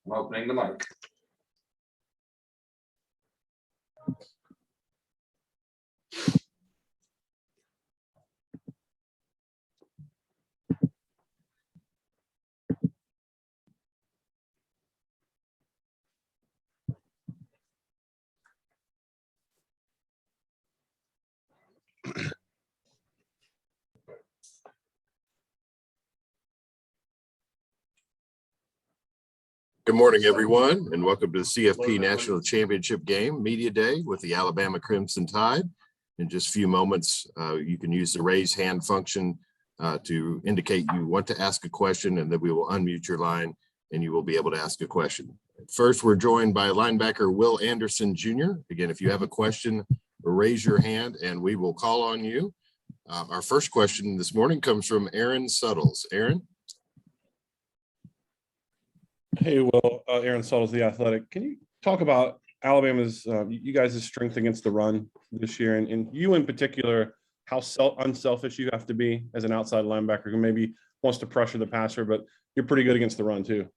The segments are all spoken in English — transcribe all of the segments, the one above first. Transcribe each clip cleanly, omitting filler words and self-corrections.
I'm opening the mic. Good morning, everyone, and welcome to the CFP National Championship Game Media Day with the Alabama Crimson Tide. In just a few moments, you can use the raise hand function to indicate you want to ask a question, and then we will unmute your line and you will be able to ask a question. First, we're joined by linebacker Will Anderson Jr. Again, if you have a question, raise your hand and we will call on you. Our first question this morning comes from Aaron Suttles. Aaron? Hey, Will, Aaron Suttles, The Athletic. Can you talk about Alabama's, you guys' strength against the run this year, and you in particular, how unselfish you have to be as an outside linebacker who maybe wants to pressure the passer, but you're pretty good against the run too?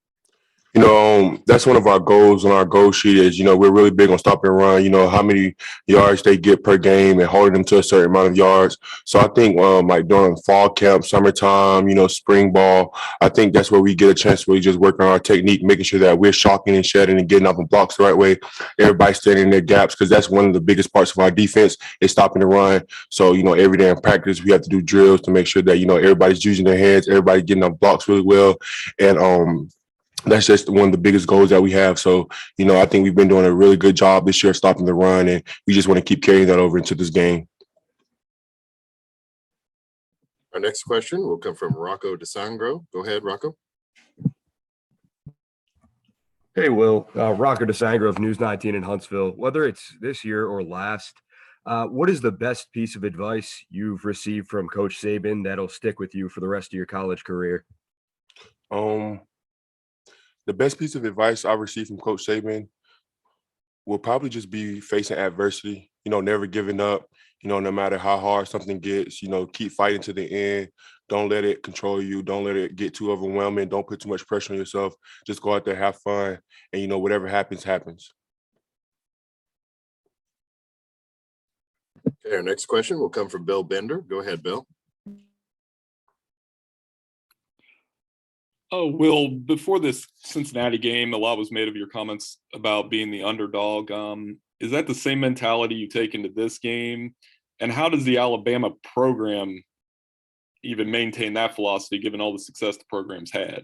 That's one of our goals on our goal sheet is, we're really big on stop and run, how many yards they get per game and holding them to a certain amount of yards. So I think like during fall camp, summertime, spring ball, I think that's where we get a chance to really just work on our technique, making sure that we're shocking and shedding and getting up in blocks the right way. Everybody standing in their gaps, because that's one of the biggest parts of our defense is stopping the run. So, every day in practice, we have to do drills to make sure that, everybody's using their heads, everybody getting up blocks really well. And, that's just one of the biggest goals that we have. So, I think we've been doing a really good job this year stopping the run, and we just want to keep carrying that over into this game. Our next question will come from Rocco DeSangro. Go ahead, Rocco. Hey, Will. Rocco DeSangro of News 19 in Huntsville. Whether it's this year or last, what is the best piece of advice you've received from Coach Saban that'll stick with you for the rest of your college career? The best piece of advice I received from Coach Saban will probably just be facing adversity, never giving up, no matter how hard something gets, keep fighting to the end. Don't let it control you. Don't let it get too overwhelming. Don't put too much pressure on yourself. Just go out there, have fun, and, whatever happens, happens. Okay, our next question will come from Bill Bender. Go ahead, Bill. Oh, Will, before this Cincinnati game, a lot was made of your comments about being the underdog. Is that the same mentality you take into this game? And how does the Alabama program even maintain that philosophy, given all the success the program's had?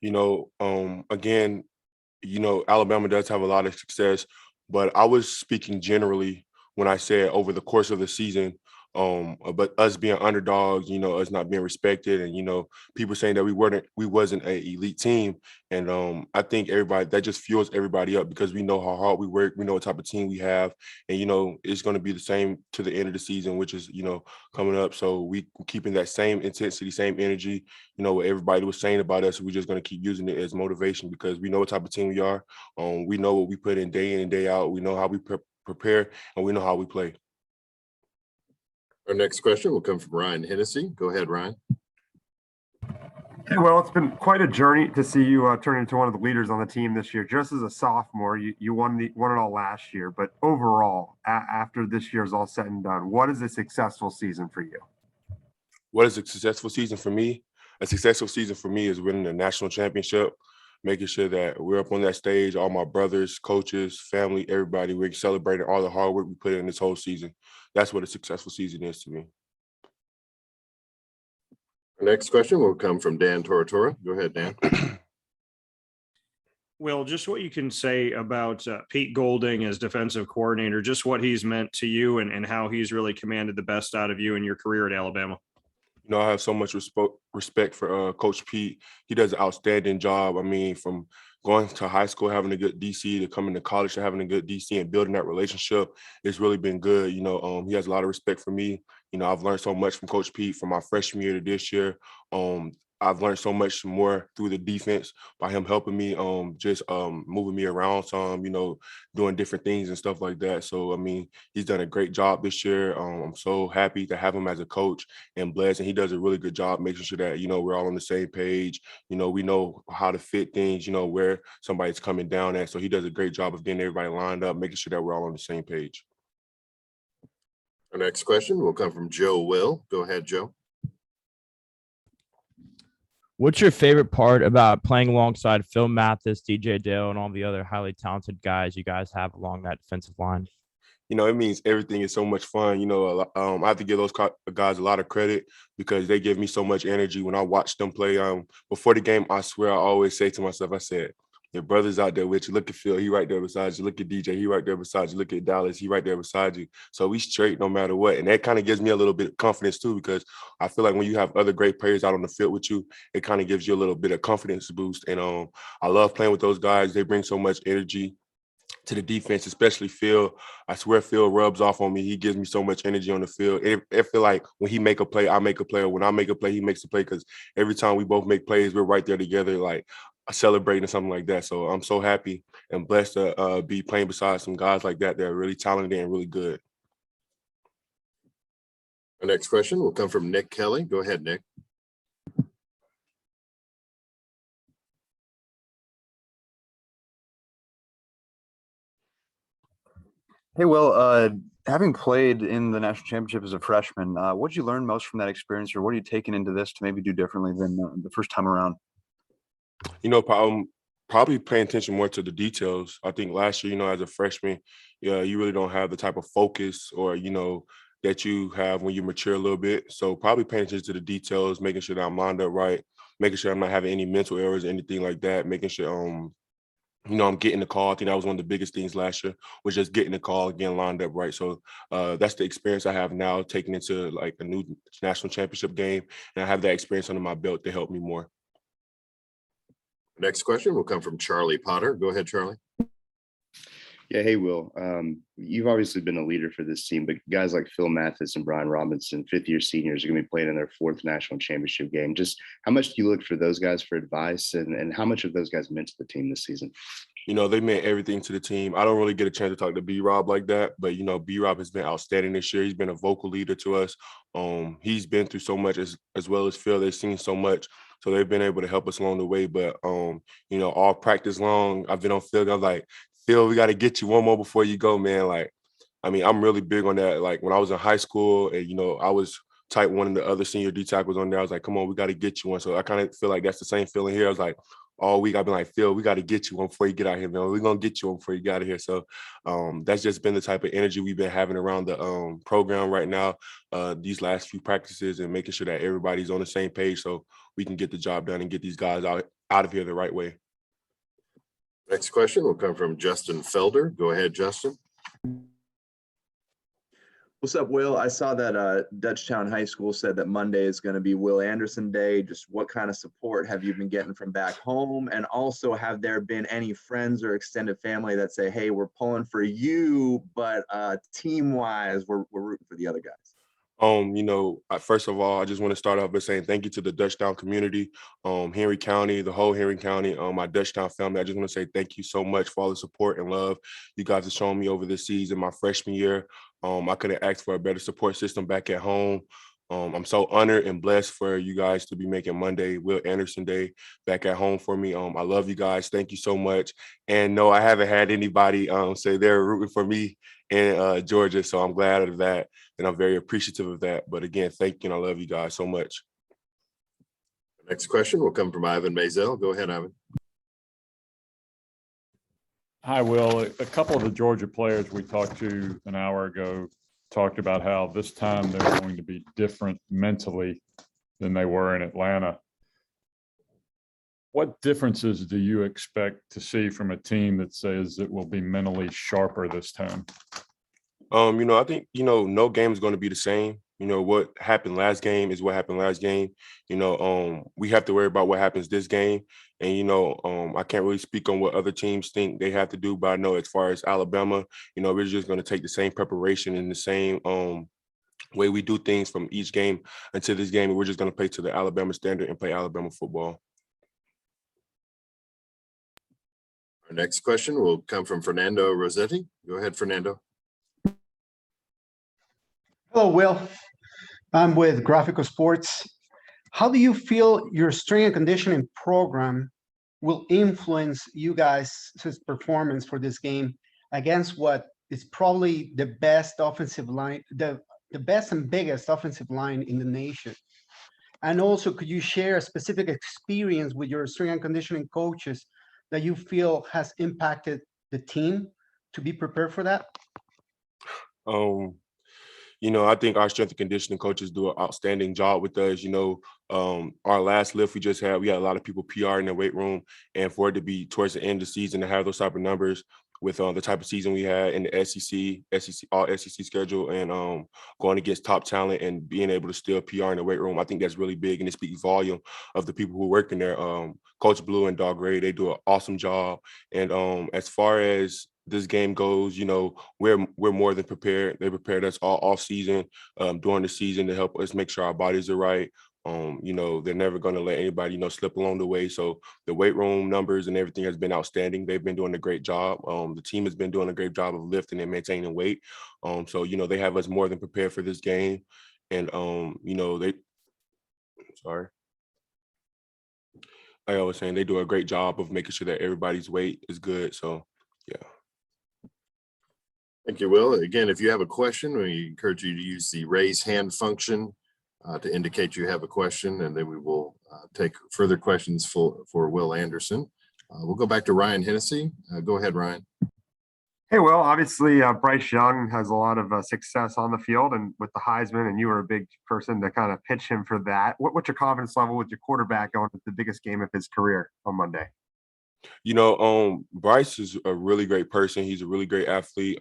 Again, Alabama does have a lot of success, but I was speaking generally when I said over the course of the season, but us being underdogs, us not being respected, and people saying that we wasn't an elite team, and I think everybody that just fuels everybody up because we know how hard we work, we know what type of team we have, and it's going to be the same to the end of the season, which is coming up. So we keeping that same intensity, same energy, what everybody was saying about us. We're just going to keep using it as motivation because we know what type of team we are. We know what we put in and day out. We know how we prepare, and we know how we play. Our next question will come from Ryan Hennessy. Go ahead, Ryan. Hey, well, it's been quite a journey to see you turn into one of the leaders on the team this year. Just as a sophomore, you won it all last year. But overall, after this year's all said and done, what is a successful season for you? What is a successful season for me? A successful season for me is winning the national championship, making sure that we're up on that stage, all my brothers, coaches, family, everybody, we're celebrating all the hard work we put in this whole season. That's what a successful season is to me. Our next question will come from Dan Toratora. Go ahead, Dan. Will, just what you can say about Pete Golding as defensive coordinator, just what he's meant to you and how he's really commanded the best out of you in your career at Alabama. I have so much respect for Coach Pete. He does an outstanding job. I mean, from going to high school, having a good DC, to coming to college, to having a good DC and building that relationship, it's really been good. He has a lot of respect for me. I've learned so much from Coach Pete from my freshman year to this year. I've learned so much more through the defense by him helping me, just moving me around some, doing different things and stuff like that. So I mean, he's done a great job this year. I'm so happy to have him as a coach and blessed, and he does a really good job making sure that we're all on the same page. We know how to fit things, where somebody's coming down at. So he does a great job of getting everybody lined up, making sure that we're all on the same page. Our next question will come from Joe Will. Go ahead, Joe. What's your favorite part about playing alongside Phil Mathis, DJ Dale, and all the other highly talented guys you guys have along that defensive line? It means everything is so much fun. I have to give those guys a lot of credit because they give me so much energy when I watch them play. Before the game, I swear I always say to myself, I said, your brother's out there with you. Look at Phil, he right there beside you. Look at DJ, he right there beside you. Look at Dallas, he right there beside you. So we straight no matter what. And that kind of gives me a little bit of confidence too, because I feel like when you have other great players out on the field with you, it kind of gives you a little bit of confidence boost. And I love playing with those guys. They bring so much energy to the defense, especially Phil. I swear Phil rubs off on me. He gives me so much energy on the field. I feel like when he make a play, I make a play. Or when I make a play, he makes a play, because every time we both make plays, we're right there together, like celebrating or something like that. So I'm so happy and blessed to be playing beside some guys like that are really talented and really good. Our next question will come from Nick Kelly. Go ahead, Nick. Hey, Will, having played in the national championship as a freshman, what did you learn most from that experience, or what are you taking into this to maybe do differently than the first time around? Probably paying attention more to the details. I think last year, as a freshman, you really don't have the type of focus or, that you have when you mature a little bit. So probably paying attention to the details, making sure that I'm lined up right, making sure I'm not having any mental errors or anything like that, making sure, I'm getting the call. I think that was one of the biggest things last year, was just getting the call and getting lined up right. So that's the experience I have now, taking into like a new national championship game. And I have that experience under my belt to help me more. Next question will come from Charlie Potter. Go ahead, Charlie. Yeah, hey, Will. You've obviously been a leader for this team, but guys like Phil Mathis and Brian Robinson, fifth-year seniors, are going to be playing in their fourth national championship game. Just how much do you look for those guys for advice, and how much of those guys meant to the team this season? They meant everything to the team. I don't really get a chance to talk to B-Rob like that, but, B-Rob has been outstanding this year. He's been a vocal leader to us. He's been through so much as well as Phil. They've seen so much, so they've been able to help us along the way. But, all practice long, I've been on Phil. I was like, Phil, we got to get you one more before you go, man. Like, I mean, I'm really big on that. Like, when I was in high school and, I was type one of the other senior D tackles on there, I was like, come on, we got to get you one. So I kind of feel like that's the same feeling here. I was like, all week I've been like, Phil, we got to get you one before you get out here, man. We're going to get you one before you get out of here. So that's just been the type of energy we've been having around the program right now, these last few practices, and making sure that everybody's on the same page so we can get the job done and get these guys out of here the right way. Next question will come from Justin Felder. Go ahead, Justin. What's up, Will? I saw that Dutchtown High School said that Monday is going to be Will Anderson Day. Just what kind of support have you been getting from back home? And also, have there been any friends or extended family that say, hey, we're pulling for you, but team-wise, we're rooting for the other guys? First of all, I just want to start off by saying thank you to the Dutchtown community, Henry County, the whole Henry County, my Dutchtown family. I just want to say thank you so much for all the support and love you guys have shown me over this season, my freshman year. I couldn't ask for a better support system back at home. I'm so honored and blessed for you guys to be making Monday Will Anderson Day back at home for me. I love you guys. Thank you so much. And no, I haven't had anybody say they're rooting for me in Georgia, so I'm glad of that, and I'm very appreciative of that. But again, thank you, and I love you guys so much. The next question will come from Ivan Mazel. Go ahead, Ivan. Hi, Will. A couple of the Georgia players we talked to an hour ago talked about how this time they're going to be different mentally than they were in Atlanta. What differences do you expect to see from a team that says it will be mentally sharper this time? I think, no game is going to be the same. What happened last game is what happened last game. We have to worry about what happens this game. And, I can't really speak on what other teams think they have to do, but I know as far as Alabama, we're just going to take the same preparation and the same way we do things from each game until this game. We're just going to play to the Alabama standard and play Alabama football. Our next question will come from Fernando Rossetti. Go ahead, Fernando. Hello, Will. I'm with Graphical Sports. How do you feel your strength and conditioning program will influence you guys' performance for this game against what is probably the best offensive line, the best and biggest offensive line in the nation? And also, could you share a specific experience with your strength and conditioning coaches that you feel has impacted the team to be prepared for that? I think our strength and conditioning coaches do an outstanding job with us. Our last lift we had a lot of people PR in the weight room, and for it to be towards the end of the season to have those type of numbers with the type of season we had in the SEC, all SEC schedule, and going against top talent and being able to still PR in the weight room, I think that's really big, and it speaks volume of the people who work in there. Coach Blue and Dog Ray, they do an awesome job. And as far as this game goes, we're more than prepared. They prepared us all off season, during the season to help us make sure our bodies are right. They're never going to let anybody, slip along the way. So the weight room numbers and everything has been outstanding. They've been doing a great job. The team has been doing a great job of lifting and maintaining weight. So they have us more than prepared for this game. And, like I was saying, they do a great job of making sure that everybody's weight is good. So, yeah. Thank you, Will. Again, if you have a question, we encourage you to use the raise hand function to indicate you have a question, and then we will take further questions for Will Anderson. We'll go back to Ryan Hennessy. Go ahead, Ryan. Hey, Will, obviously Bryce Young has a lot of success on the field and with the Heisman, and you were a big person to kind of pitch him for that. What's your confidence level with your quarterback going to the biggest game of his career on Monday? Bryce is a really great person. He's a really great athlete.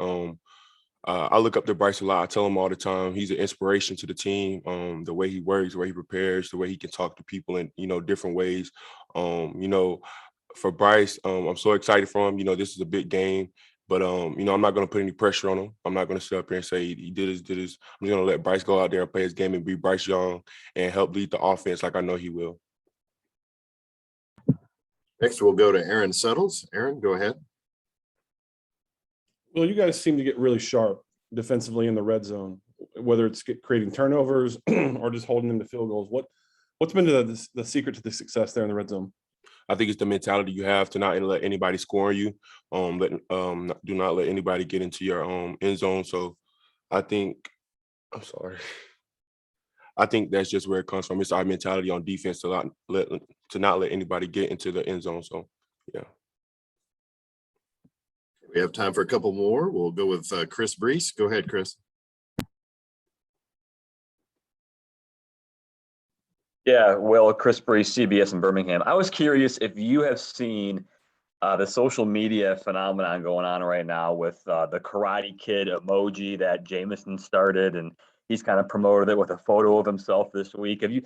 I look up to Bryce a lot. I tell him all the time, he's an inspiration to the team. The way he works, the way he prepares, the way he can talk to people in, different ways. For Bryce, I'm so excited for him. This is a big game, but, I'm not going to put any pressure on him. I'm not going to sit up here and say he did this. I'm just going to let Bryce go out there and play his game and be Bryce Young and help lead the offense like I know he will. Next, we'll go to Aaron Suttles. Aaron, go ahead. Well, you guys seem to get really sharp defensively in the red zone, whether it's creating turnovers or just holding them to field goals. What's been the secret to the success there in the red zone? I think it's the mentality you have to not let anybody score on you. Do not let anybody get into your end zone. So I think that's just where it comes from. It's our mentality on defense to not let anybody get into the end zone. So, yeah. We have time for a couple more. We'll go with Chris Bryce. Go ahead, Chris. Yeah, well, Chris Bryce, CBS in Birmingham. I was curious if you have seen the social media phenomenon going on right now with the Karate Kid emoji that Jameson started, and he's kind of promoted it with a photo of himself this week. Have you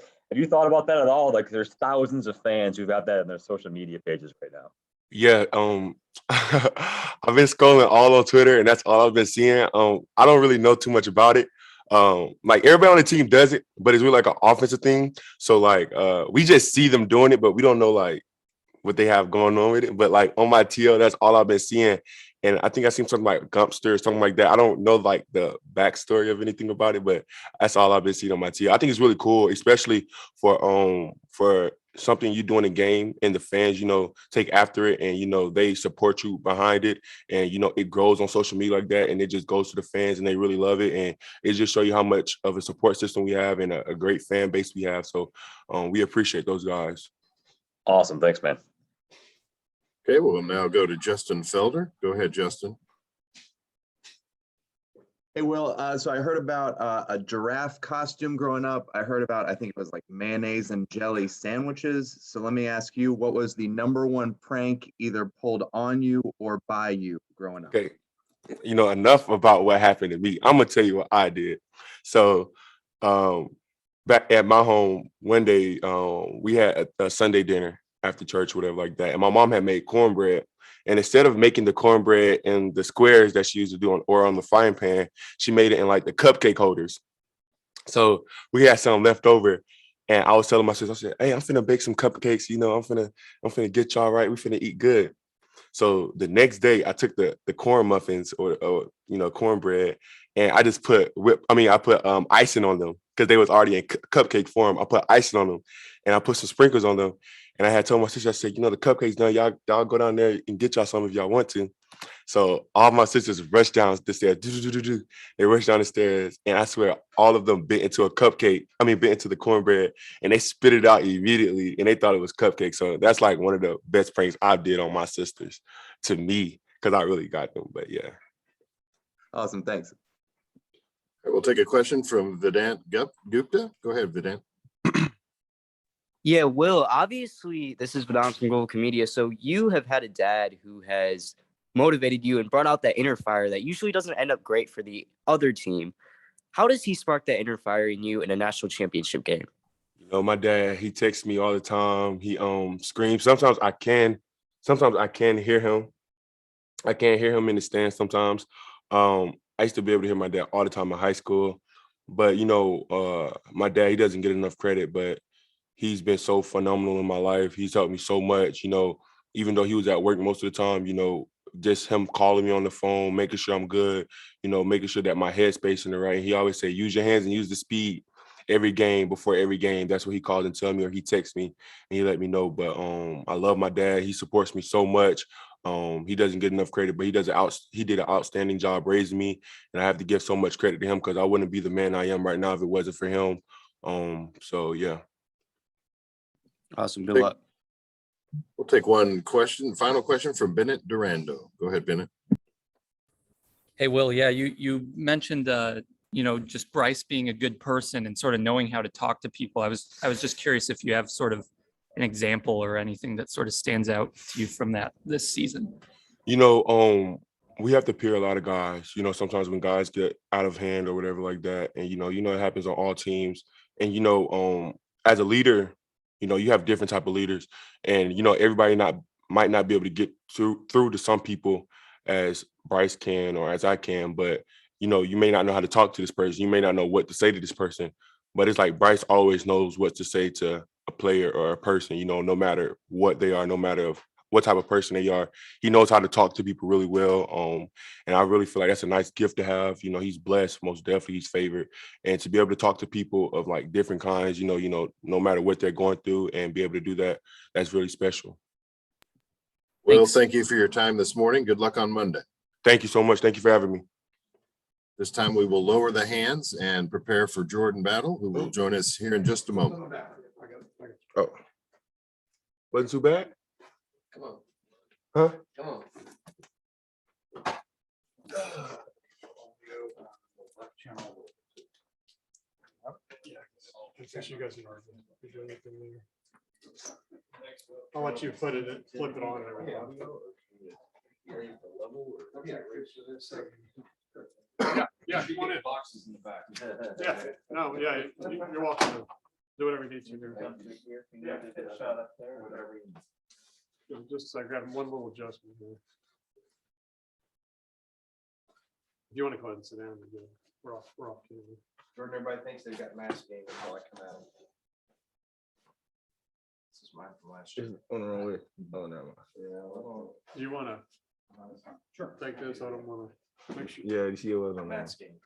thought about that at all? Like, there's thousands of fans who've got that in their social media pages right now. Yeah, I've been scrolling all on Twitter, and that's all I've been seeing. I don't really know too much about it. Like everybody on the team does it, but it's really like an offensive thing. So we just see them doing it, but we don't know like what they have going on with it. But like on my TL, that's all I've been seeing. And I think I seen something like Gumpster or something like that. I don't know like the backstory of anything about it, but that's all I've been seeing on my TL. I think it's really cool, especially for something you do in a game and the fans, take after it and, they support you behind it. And, it grows on social media like that, and it just goes to the fans and they really love it. And it just show you how much of a support system we have and a great fan base we have. So we appreciate those guys. Awesome. Thanks, man. Okay, we'll now go to Justin Felder. Go ahead, Justin. Hey, Will, so I heard about a giraffe costume growing up. I heard about, I think it was like mayonnaise and jelly sandwiches. So let me ask you, what was the #1 prank either pulled on you or by you growing up? Okay, enough about what happened to me. I'm going to tell you what I did. So back at my home one day, we had a Sunday dinner after church, whatever like that. And my mom had made cornbread. And instead of making the cornbread in the squares that she used to do on the frying pan, she made it in like the cupcake holders. So we had some left over. And I was telling my sister, I said, hey, I'm finna bake some cupcakes. You know, I'm finna get y'all right. We finna eat good. So the next day I took the corn muffins or cornbread, and I just put I put icing on them because they was already in cupcake form. I put icing on them, and I put some sprinkles on them. And I had told my sister, I said, the cupcakes done. Y'all go down there and get y'all some if y'all want to. So all my sisters rushed down the stairs. They rushed down the stairs, and I swear all of them bit into a cupcake. Bit into the cornbread, and they spit it out immediately, and they thought it was cupcake. So that's like one of the best pranks I did on my sisters, to me, because I really got them. But yeah. Awesome, thanks. We'll take a question from Vedant Gupta. Go ahead, Vedant. Yeah, Will, obviously this is Vedant from Global Media. So you have had a dad who has motivated you and brought out that inner fire that usually doesn't end up great for the other team. How does he spark that inner fire in you in a national championship game? My dad, he texts me all the time. He screams. Sometimes I can hear him. I can't hear him in the stands sometimes. I used to be able to hear my dad all the time in high school. But my dad, he doesn't get enough credit, but he's been so phenomenal in my life. He's helped me so much, even though he was at work most of the time, just him calling me on the phone, making sure I'm good, making sure that my headspace in the right. He always say, use your hands and use the speed every game, before every game. That's what he calls and tell me, or he texts me and he let me know. But I love my dad. He supports me so much. He doesn't get enough credit, but he did an outstanding job raising me. And I have to give so much credit to him because I wouldn't be the man I am right now if it wasn't for him. So yeah. Awesome. Good luck. We'll take one question, final question from Bennett Durando. Go ahead, Bennett. Hey, Will. Yeah, you mentioned just Bryce being a good person and sort of knowing how to talk to people. I was just curious if you have sort of an example or anything that sort of stands out to you from this season. We have to peer a lot of guys. Sometimes when guys get out of hand or whatever like that, and it happens on all teams. And as a leader, you have different type of leaders, and everybody might not be able to get through to some people as Bryce can or as I can, but you may not know how to talk to this person. You may not know what to say to this person, but it's like Bryce always knows what to say to a player or a person, no matter what they are, no matter what type of person they are. He knows how to talk to people really well. And I really feel like that's a nice gift to have. He's blessed, most definitely he's favored. And to be able to talk to people of like different kinds, no matter what they're going through, and be able to do that, that's really special. Well, thank you for your time this morning. Good luck on Monday. Thank you so much. Thank you for having me. This time we will lower the hands and prepare for Jordan Battle, who will join us here in just a moment. Oh, wasn't too bad? Come on. Huh? Come on. I'll let you flip it on and everything. Yeah, come on in. Boxes in the back. Yeah, no, yeah, you're welcome to do whatever you need to do. Yeah, shot up there, whatever. Just a second, I got one little adjustment here. If you want to go ahead and sit down, we're off camera. Jordan, everybody thinks they've got mask game until I come out. This is mine from last year. On the wrong way. Oh, no. Do you want to? Sure. Take this. I don't want to make sure. Yeah, you see it was on that. Mask game.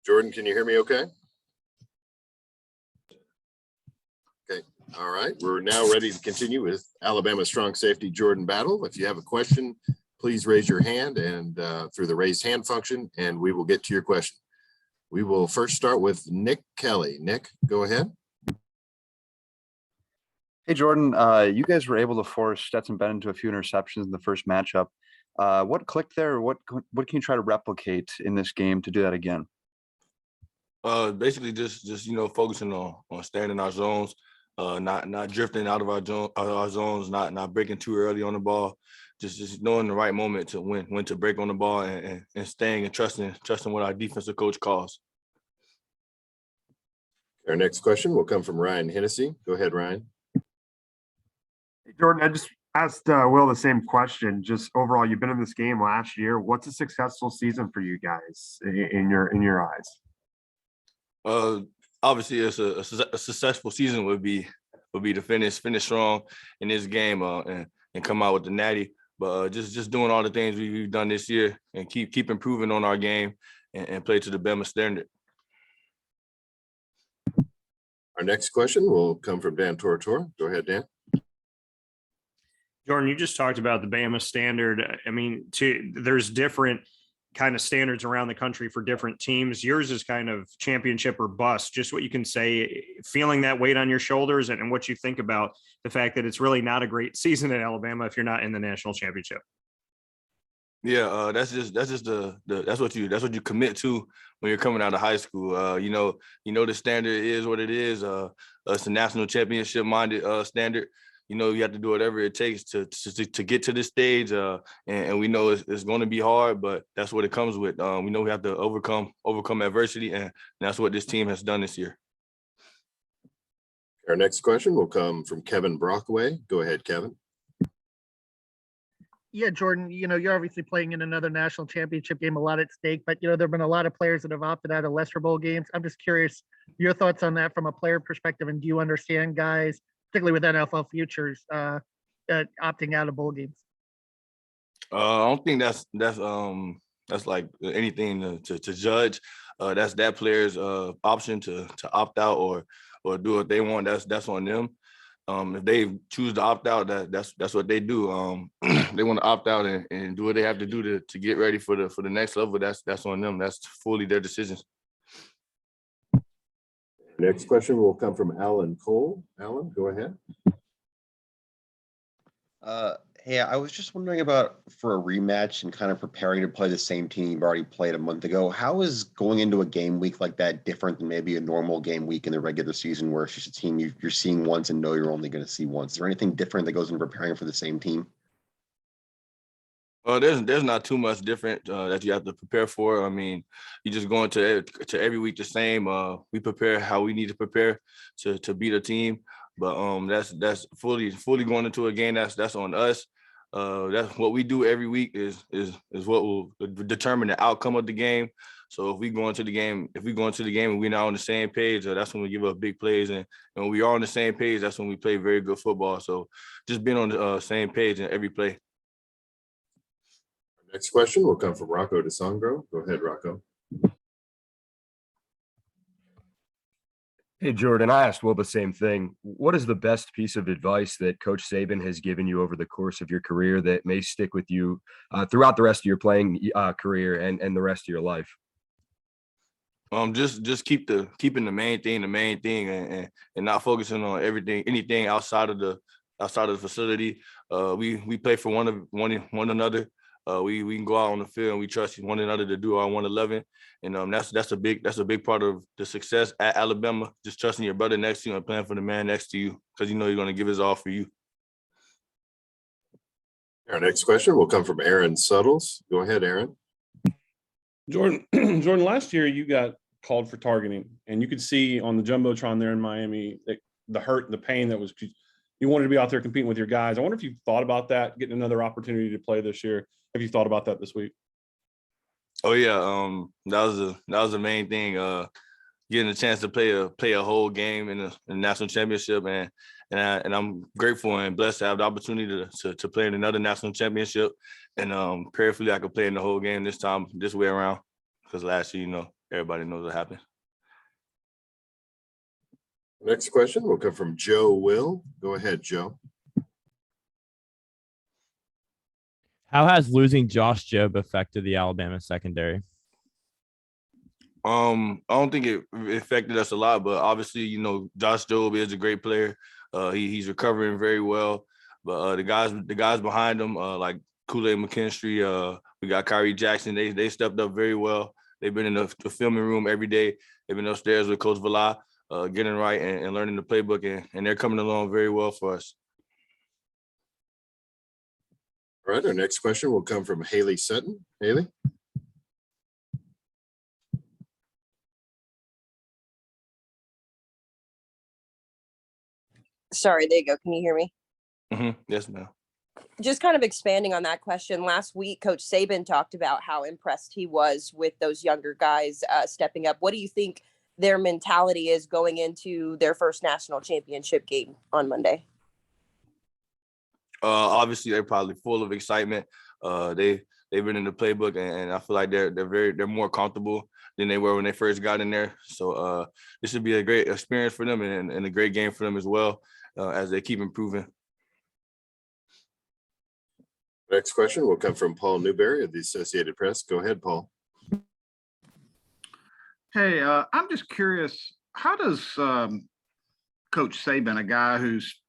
Jordan, can you hear me okay? Okay, all right. We're now ready to continue with Alabama strong safety Jordan Battle. If you have a question, please raise your hand and through the raised hand function, and we will get to your question. We will first start with Nick Kelly. Nick, go ahead. Hey, Jordan, you guys were able to force Stetson Bennett into a few interceptions in the first matchup. What clicked there? What can you try to replicate in this game to do that again? Basically just focusing on staying in our zones, not drifting out of our zones, not breaking too early on the ball, just knowing the right moment to when to break on the ball and staying and trusting what our defensive coach calls. Our next question will come from Ryan Hennessy. Go ahead, Ryan. Hey, Jordan, I just asked Will the same question. Just overall, you've been in this game last year. What's a successful season for you guys in your eyes? Obviously, it's a successful season would be to finish strong in this game and come out with the natty. But just doing all the things we've done this year and keep improving on our game and play to the Bama standard. Our next question will come from Dan Tortora. Go ahead, Dan. Jordan, you just talked about the Bama standard. I mean, there's different kind of standards around the country for different teams. Yours is kind of championship or bust. Just what you can say, feeling that weight on your shoulders, and what you think about the fact that it's really not a great season at Alabama if you're not in the national championship. Yeah, that's what you commit to when you're coming out of high school. You know the standard is what it is. It's a national championship minded standard. You know, you have to do whatever it takes to get to this stage. And we know it's going to be hard, but that's what it comes with. We know we have to overcome adversity, and that's what this team has done this year. Our next question will come from Kevin Brockway. Go ahead, Kevin. Yeah, Jordan, you're obviously playing in another national championship game, a lot at stake, but, there have been a lot of players that have opted out of lesser bowl games. I'm just curious your thoughts on that from a player perspective. And do you understand guys, particularly with NFL futures, opting out of bowl games? I don't think that's like anything to judge. That's that player's option to opt out or do what they want. That's on them. If they choose to opt out, that's what they do. They want to opt out and do what they have to do to get ready for the next level. That's on them. That's fully their decisions. Next question will come from Alan Cole. Alan, go ahead. Hey, I was just wondering about for a rematch and kind of preparing to play the same team you've already played a month ago. How is going into a game week like that different than maybe a normal game week in the regular season where it's just a team you're seeing once and know you're only going to see once? Is there anything different that goes into preparing for the same team? There's not too much different that you have to prepare for. I mean, you just going to every week the same. We prepare how we need to prepare to beat a team, but that's fully going into a game. That's on us. That's what we do every week is what will determine the outcome of the game. So if we go into the game and we're not on the same page, that's when we give up big plays. And when we are on the same page, that's when we play very good football. So just being on the same page in every play. Next question will come from Rocco DeSangro. Go ahead, Rocco. Hey, Jordan, I asked Will the same thing. What is the best piece of advice that Coach Saban has given you over the course of your career that may stick with you throughout the rest of your playing career and the rest of your life? Just keeping the main thing and not focusing on anything outside of the facility. We play for one another. We can go out on the field and we trust one another to do our 111, and that's a big part of the success at Alabama. Just trusting your brother next to you and playing for the man next to you because you know you're going to give his all for you. Our next question will come from Aaron Suttles. Go ahead, Aaron. Jordan, last year you got called for targeting, and you could see on the jumbotron there in Miami the hurt and the pain that was. You wanted to be out there competing with your guys. I wonder if you thought about that, getting another opportunity to play this year. Have you thought about that this week? Oh yeah, that was the main thing. Getting a chance to play a whole game in the national championship, and I'm grateful and blessed to have the opportunity to play in another national championship. And prayerfully, I could play in the whole game this way around, because last year, everybody knows what happened. Next question will come from Joe Will. Go ahead, Joe. How has losing Josh Jobe affected the Alabama secondary? I don't think it affected us a lot, but obviously, you know, Josh Jobe is a great player. He's recovering very well. But the guys behind him, like Kool-Aid McKinstry, we got Kyrie Jackson. They stepped up very well. They've been in the filming room every day. They've been upstairs with Coach Villa, getting right and learning the playbook, and they're coming along very well for us. All right, our next question will come from Haley Sutton. Haley? Sorry, there you go. Can you hear me? Yes, ma'am. Just kind of expanding on that question. Last week, Coach Saban talked about how impressed he was with those younger guys stepping up. What do you think their mentality is going into their first national championship game on Monday? Obviously, they're probably full of excitement. They've been in the playbook, and I feel like they're more comfortable than they were when they first got in there. So this should be a great experience for them and a great game for them as well, as they keep improving. Next question will come from Paul Newberry of the Associated Press. Go ahead, Paul. Hey, I'm just curious, how does Coach Saban, a guy who's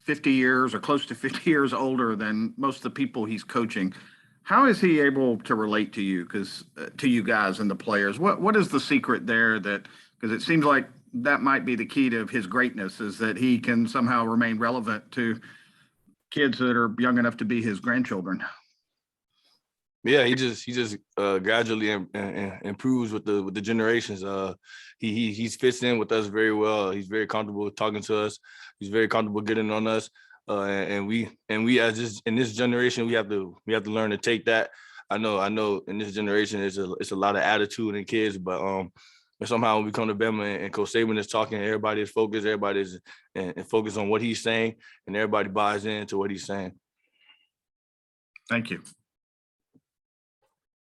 50 years or close to 50 years older than most of the people he's coaching, how is he able to relate to you? Because to you guys and the players, what is the secret there? That because it seems like that might be the key to his greatness, is that he can somehow remain relevant to kids that are young enough to be his grandchildren. Yeah, he just gradually improves with the generations. He fits in with us very well. He's very comfortable talking to us. He's very comfortable getting on us. And we as in this generation, we have to learn to take that. I know in this generation it's a lot of attitude in kids, but somehow when we come to Bama and Coach Saban is talking, everybody is focused, everybody's and focused on what he's saying, and everybody buys into what he's saying. Thank you.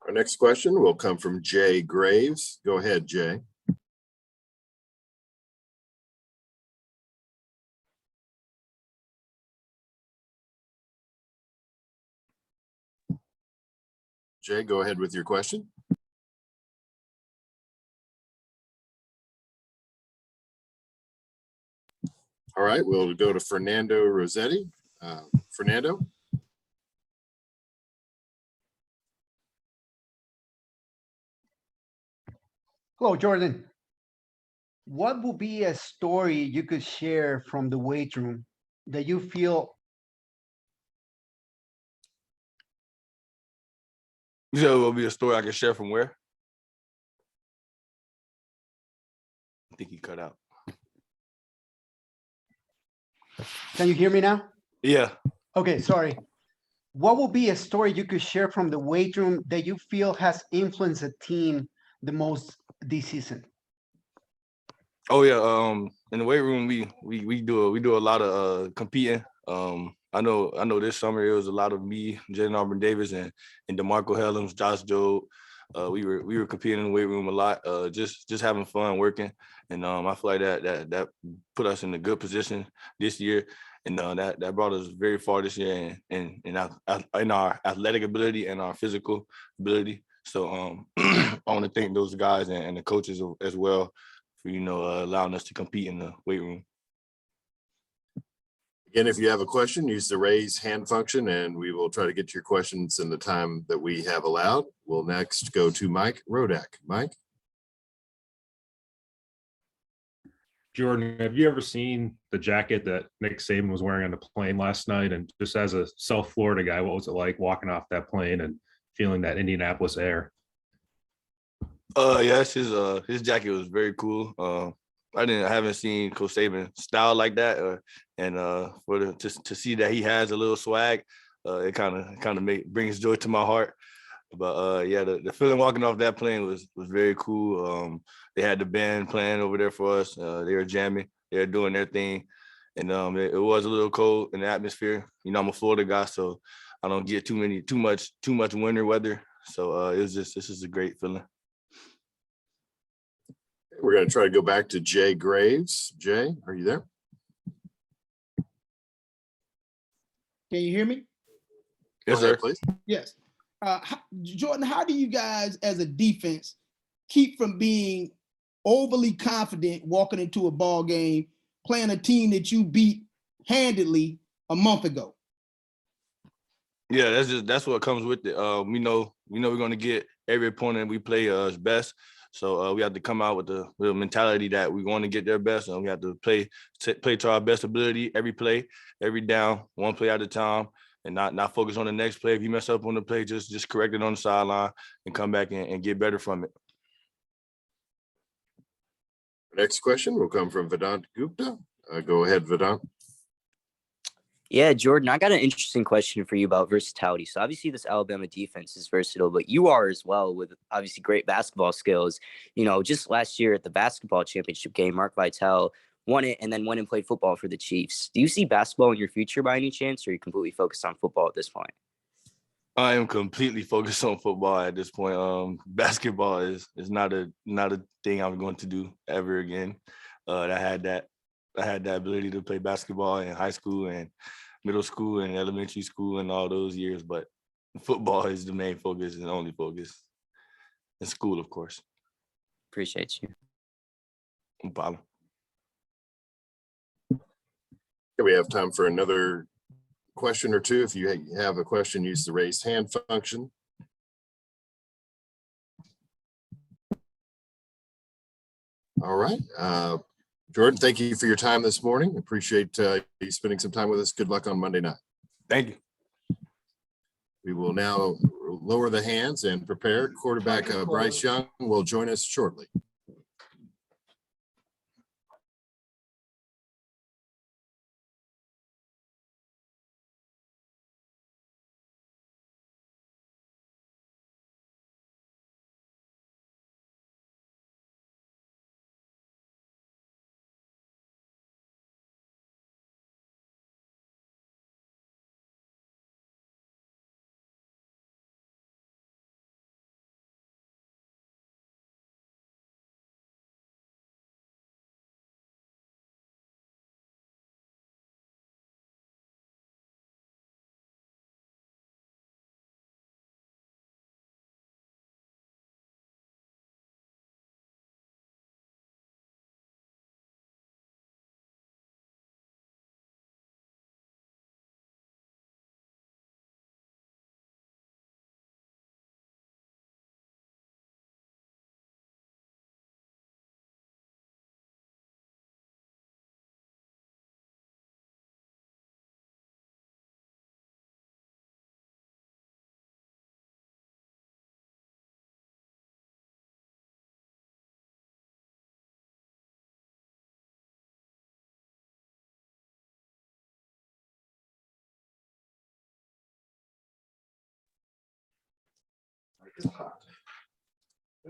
Our next question will come from Jay Graves. Go ahead, Jay. Jay, go ahead with your question. All right, we'll go to Fernando Rossetti. Fernando? Hello, Jordan. What would be a story you could share from the weight room that you feel? You said it will be a story I can share from where? I think he cut out. Can you hear me now? Yeah. Okay, sorry. What would be a story you could share from the weight room that you feel has influenced the team the most this season? Oh yeah. In the weight room, we do a lot of competing. I know this summer it was a lot of me, Jaden Auburn-Davis, and DeMarco Helms, Josh Jobe. We were competing in the weight room a lot, just having fun working, and I feel like that put us in a good position this year, and that brought us very far this year, and in our athletic ability and our physical ability. So I want to thank those guys and the coaches as well for allowing us to compete in the weight room. Again, if you have a question, use the raise hand function and we will try to get to your questions in the time that we have allowed. We'll next go to Mike Rodak. Mike? Jordan, have you ever seen the jacket that Nick Saban was wearing on the plane last night? And just as a South Florida guy, what was it like walking off that plane and feeling that Indianapolis air? Yes, his jacket was very cool. I haven't seen Coach Saban style like that, and to see that he has a little swag, it kind of brings joy to my heart. But yeah, the feeling walking off that plane was very cool. They had the band playing over there for us. They were jamming, they were doing their thing, and it was a little cold in the atmosphere. I'm a Florida guy, so I don't get too much winter weather. So this is a great feeling. We're going to try to go back to Jay Graves. Jay, are you there? Can you hear me? Yes, sir. Please. Yes. Jordan, how do you guys as a defense keep from being overly confident walking into a ball game, playing a team that you beat handedly a month ago? Yeah, that's what comes with it. We know we're going to get every opponent we play best. So we have to come out with the mentality that we want to get their best, and we have to play to our best ability every play, every down, one play at a time, and not focus on the next play. If you mess up on the play, just correct it on the sideline and come back and get better from it. Next question will come from Vedant Gupta. Go ahead, Vedant. Yeah, Jordan, I got an interesting question for you about versatility. So obviously this Alabama defense is versatile, but you are as well with obviously great basketball skills. You know, just last year at the basketball championship game, Mark Vitale won it and then went and played football for the Chiefs. Do you see basketball in your future by any chance, or are you completely focused on football at this point? I am completely focused on football at this point. Basketball is not a thing I'm going to do ever again. I had that ability to play basketball in high school and middle school and elementary school and all those years, but football is the main focus and only focus. And school, of course. Appreciate you. No problem. We have time for another question or two. If you have a question, use the raise hand function. All right. Jordan, thank you for your time this morning. Appreciate you spending some time with us. Good luck on Monday night. Thank you. We will now lower the hands and prepare. Quarterback Bryce Young will join us shortly.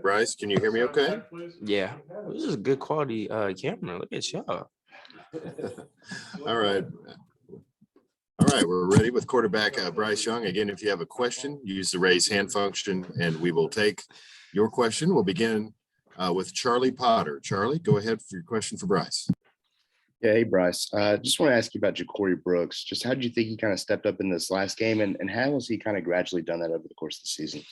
Bryce, can you hear me okay? Yeah, this is a good quality camera. Look at y'all. All right. All right, we're ready with quarterback Bryce Young. Again, if you have a question, use the raise hand function and we will take your question. We'll begin with Charlie Potter. Charlie, go ahead for your question for Bryce. Yeah, hey Bryce. Just want to ask you about Ja'Cory Brooks. Just how did you think he kind of stepped up in this last game, and how has he kind of gradually done that over the course of the season?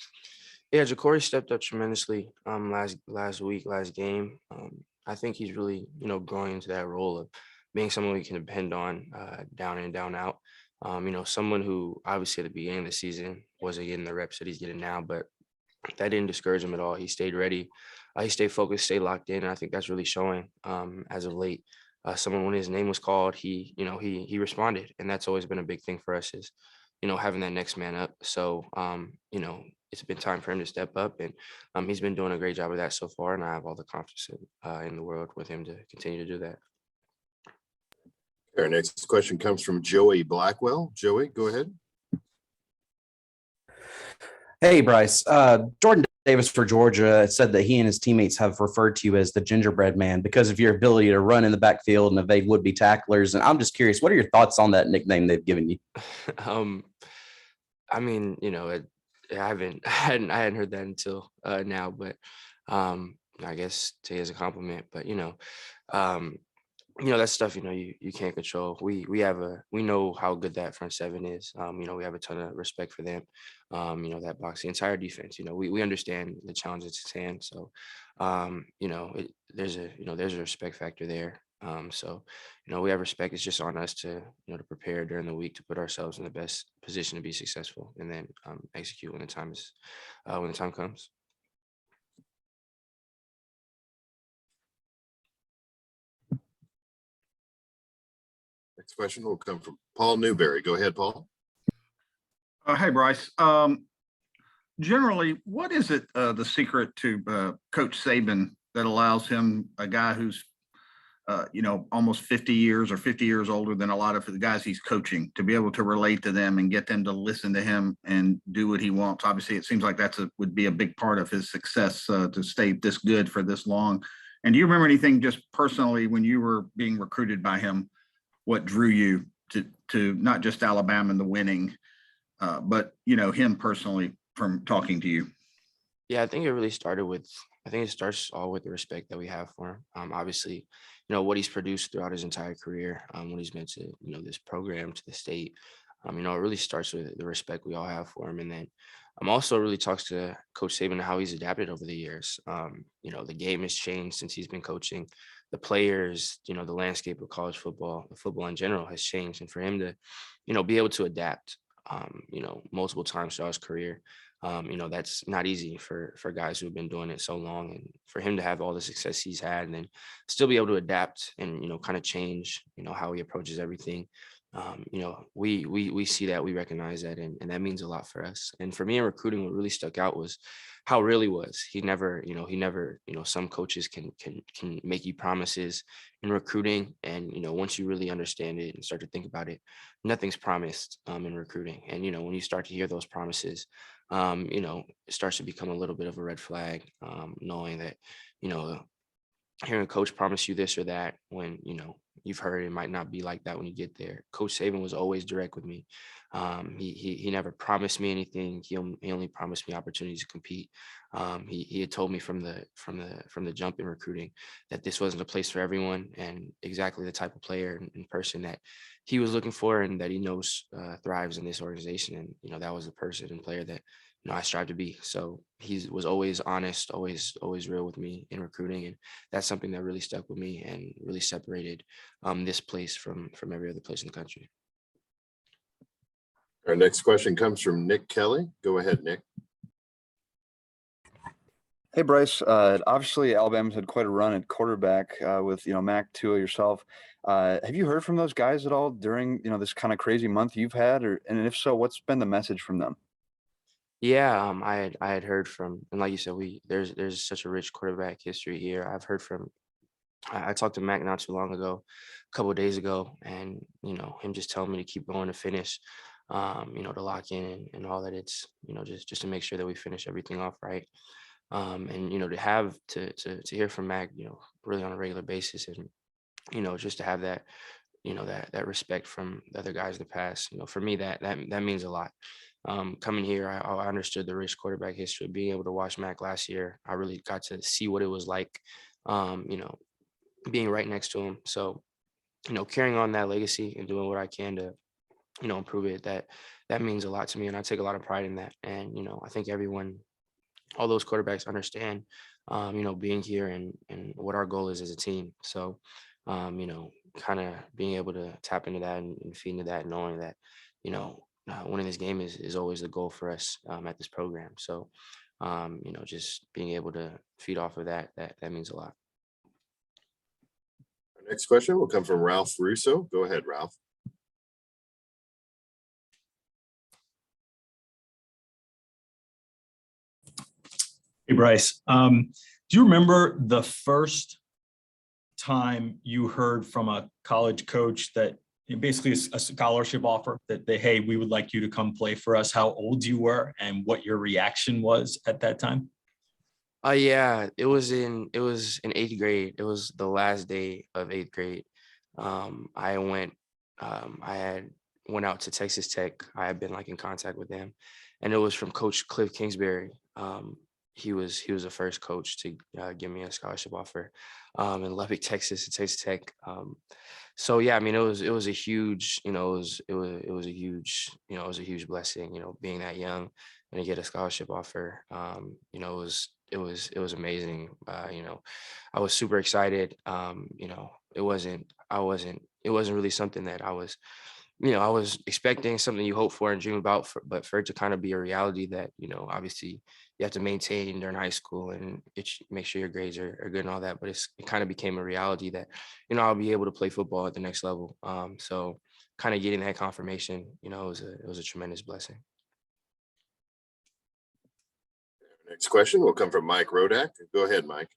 Yeah, Ja'Cory stepped up tremendously last game. I think he's really, growing into that role of being someone we can depend on down in, down out. Someone who obviously at the beginning of the season wasn't getting the reps that he's getting now, but that didn't discourage him at all. He stayed ready. He stayed focused, stayed locked in. And I think that's really showing as of late. Someone, when his name was called, he responded. And that's always been a big thing for us is, having that next man up. So, it's been time for him to step up, and he's been doing a great job of that so far. And I have all the confidence in the world with him to continue to do that. Our next question comes from Joey Blackwell. Joey, go ahead. Hey, Bryce. Jordan Davis for Georgia said that he and his teammates have referred to you as the gingerbread man because of your ability to run in the backfield and evade would-be tacklers. And I'm just curious, what are your thoughts on that nickname they've given you? I hadn't heard that until now, but I guess take it as a compliment. But that's stuff, you can't control. We know how good that front seven is. We have a ton of respect for them. That box, the entire defense, we understand the challenges at hand. So, there's a respect factor there. We have respect. It's just on us to prepare during the week to put ourselves in the best position to be successful, and then execute when the time comes. Next question will come from Paul Newberry. Go ahead, Paul. Hey, Bryce. Generally, what is it, the secret to Coach Saban that allows him, a guy who's, almost 50 years or 50 years older than a lot of the guys he's coaching, to be able to relate to them and get them to listen to him and do what he wants? Obviously, it seems like would be a big part of his success, to stay this good for this long. And do you remember anything just personally when you were being recruited by him, what drew you to not just Alabama and the winning, but him personally from talking to you? Yeah, I think it starts all with the respect that we have for him. Obviously, what he's produced throughout his entire career, what he's meant to, this program, to the state. It really starts with the respect we all have for him. And then also really talks to Coach Saban how he's adapted over the years. The game has changed since he's been coaching. The players, the landscape of college football, football in general has changed. And for him to, be able to adapt, multiple times throughout his career, that's not easy for guys who have been doing it so long. And for him to have all the success he's had and then still be able to adapt and, kind of change, how he approaches everything. We see that, we recognize that, and that means a lot for us. And for me in recruiting, what really stuck out was how real he was. He never, some coaches can make you promises in recruiting. And, once you really understand it and start to think about it, nothing's promised in recruiting. And, when you start to hear those promises, it starts to become a little bit of a red flag, knowing that, hearing a coach promise you this or that when, you've heard it might not be like that when you get there. Coach Saban was always direct with me. He never promised me anything. He only promised me opportunities to compete. He had told me from the jump in recruiting that this wasn't a place for everyone, and exactly the type of player and person that he was looking for and that he knows thrives in this organization. And that was the person and player that I strive to be. So he was always honest, always real with me in recruiting, and that's something that really stuck with me and really separated this place from every other place in the country. Our next question comes from Nick Kelly. Go ahead, Nick. Hey, Bryce. Obviously, Alabama's had quite a run at quarterback with, Mac, Tua, yourself. Have you heard from those guys at all during, this kind of crazy month you've had? And if so, what's been the message from them? Yeah, I had heard from, and like you said, there's such a rich quarterback history here. I've heard from, I talked to Mac not too long ago, a couple of days ago, and him just telling me to keep going to finish, to lock in and all that. It's just to make sure that we finish everything off right, and to have to hear from Mac, really on a regular basis, and just to have that, that respect from the other guys in the past. For me, that means a lot. Coming here, I understood the rich quarterback history. Being able to watch Mac last year, I really got to see what it was like, being right next to him. So, carrying on that legacy and doing what I can to, improve it, that means a lot to me. And I take a lot of pride in that. And, I think all those quarterbacks understand, being here and what our goal is as a team. So, kind of being able to tap into that and feed into that, knowing that, winning this game is always the goal for us at this program. So, just being able to feed off of that means a lot. Our next question will come from Ralph Russo. Go ahead, Ralph. Hey, Bryce. Do you remember the first time you heard from a college coach that basically a scholarship offer that hey, we would like you to come play for us, how old you were and what your reaction was at that time? Yeah, it was in 8th grade. It was the last day of 8th grade. I had went out to Texas Tech. I had been in contact with them, and it was from Coach Cliff Kingsbury. he was the first coach to give me a scholarship offer in Lubbock, Texas, at Texas Tech. So yeah, I mean, it was a huge, it was a huge, it was a huge blessing, being that young and to get a scholarship offer. It was amazing. I was super excited. It wasn't really something that I was expecting, something you hope for and dream about, but for it to kind of be a reality that, obviously you have to maintain during high school and make sure your grades are good and all that. But it kind of became a reality that, I'll be able to play football at the next level. So kind of getting that confirmation, it was a tremendous blessing. Next question will come from Mike Rodak. Go ahead, Mike.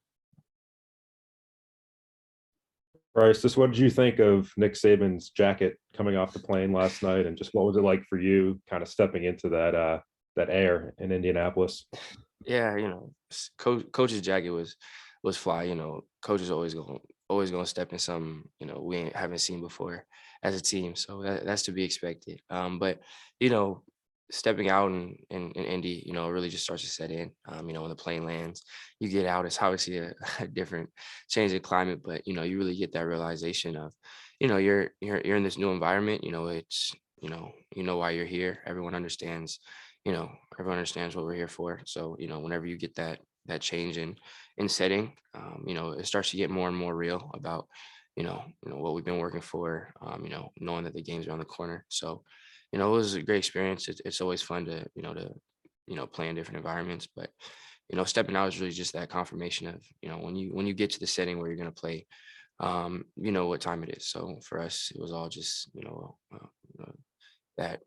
Bryce, just what did you think of Nick Saban's jacket coming off the plane last night, and just what was it like for you, kind of stepping into that air in Indianapolis? Yeah, coach's jacket was fly. Coach is always gonna step in something we haven't seen before as a team, so that's to be expected. But stepping out in Indy, really just starts to set in. When the plane lands, you get out. It's obviously a different change in climate, but you really get that realization of, you're in this new environment. It's why you're here. Everyone understands what we're here for. So whenever you get that change in setting, it starts to get more and more real about what we've been working for. Knowing that the games are on the corner. So it was a great experience. It's always fun to play in different environments, but stepping out is really just that confirmation of when you get to the setting where you're going to play, what time it is. So for us, it was all just that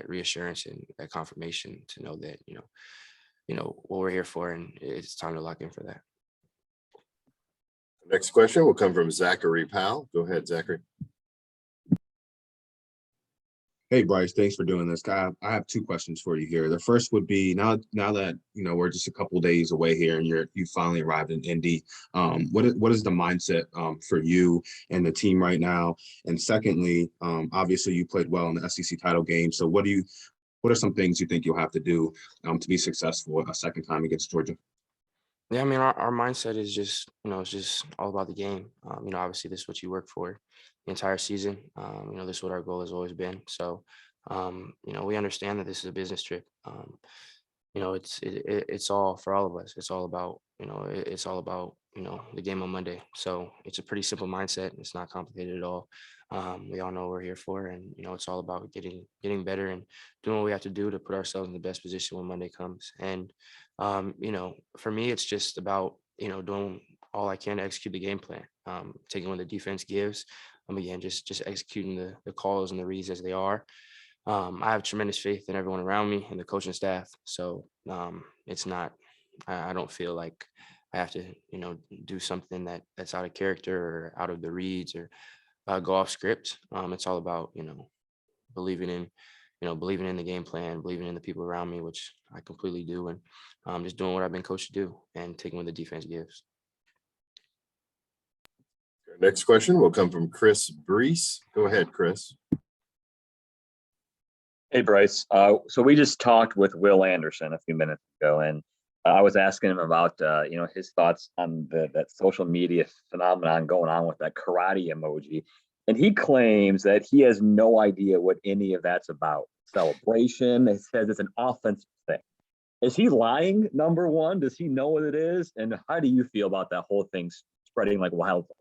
reassurance and that confirmation to know that what we're here for, and it's time to lock in for that. Next question will come from Zachary Powell. Go ahead, Zachary. Hey, Bryce, thanks for doing this. I have two questions for you here. The first would be now that we're just a couple days away here and you finally arrived in Indy. What is the mindset for you and the team right now? And secondly, obviously you played well in the SEC title game. So what are some things you think you'll have to do to be successful a second time against Georgia? Yeah, I mean, our mindset is just, it's just all about the game. Obviously this is what you work for the entire season. This is what our goal has always been. So, we understand that this is a business trip. It's all for all of us. It's all about, the game on Monday. So it's a pretty simple mindset. It's not complicated at all. We all know what we're here for, and it's all about getting better and doing what we have to do to put ourselves in the best position when Monday comes. And for me, it's just about doing all I can to execute the game plan, taking what the defense gives. Again, just executing the calls and the reads as they are. I have tremendous faith in everyone around me and the coaching staff. So it's not. I don't feel like I have to do something that's out of character or out of the reads or go off script. It's all about believing in the game plan, believing in the people around me, which I completely do, and just doing what I've been coached to do and taking what the defense gives. Next question will come from Chris Bryce. Go ahead, Chris. Hey, Bryce. So we just talked with Will Anderson a few minutes ago, and I was asking him about his thoughts on that social media phenomenon going on with that karate emoji. And he claims that he has no idea what any of that's about. Celebration. He says it's an offensive thing. Is he lying? Number one, does he know what it is? And how do you feel about that whole thing spreading like wildfire?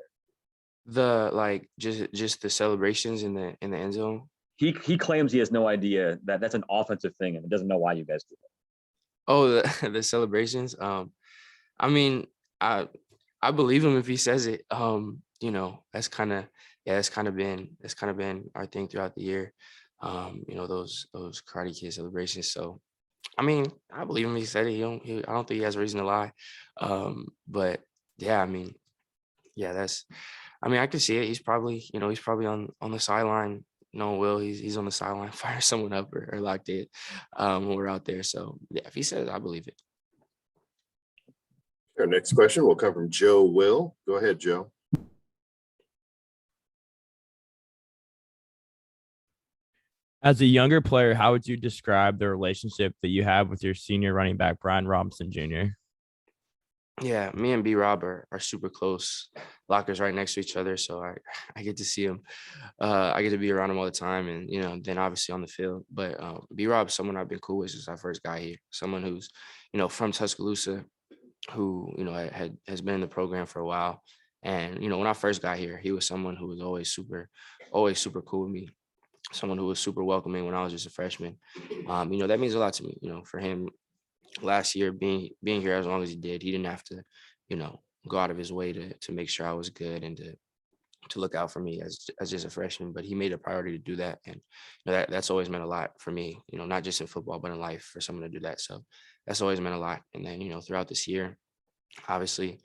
Just the celebrations in the end zone. He claims he has no idea that that's an offensive thing and doesn't know why you guys do it. Oh, the celebrations. I mean, I believe him if he says it. That's kind of been our thing throughout the year. Those Karate Kid celebrations. So, I mean, I believe him if he said it. I don't think he has a reason to lie. But yeah, I mean, yeah, I can see it. He's probably on the sideline. No, Will, he's on the sideline, fire someone up or locked in when we're out there. So yeah, if he says, I believe it. Our next question will come from Joe Will. Go ahead, Joe. As a younger player, how would you describe the relationship that you have with your senior running back, Brian Robinson Jr.? Yeah, me and B Rob are super close. Lockers right next to each other, so I get to see him. I get to be around him all the time, and then obviously on the field. But B Rob is someone I've been cool with since I first got here. Someone who's from Tuscaloosa, who has been in the program for a while. And when I first got here, he was someone who was always super cool with me. Someone who was super welcoming when I was just a freshman. That means a lot to me. For him last year being here as long as he did, he didn't have to, go out of his way to make sure I was good and to look out for me as just a freshman. But he made a priority to do that, and that's always meant a lot for me. Not just in football but in life, for someone to do that. So that's always meant a lot. And then throughout this year, obviously,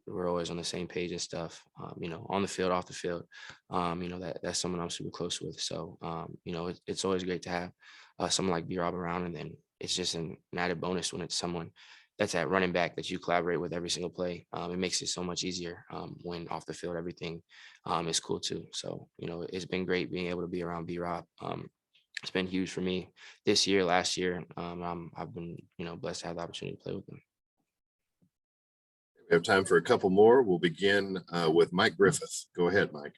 we're always on the same page and stuff. On the field, off the field. That's someone I'm super close with. So it's always great to have someone like B Rob around, and then it's just an added bonus when it's someone that's at running back that you collaborate with every single play. It makes it so much easier when off the field everything is cool too. So it's been great being able to be around B Rob. It's been huge for me this year, last year. I've been blessed to have the opportunity to play with him. We have time for a couple more. We'll begin with Mike Griffith. Go ahead, Mike.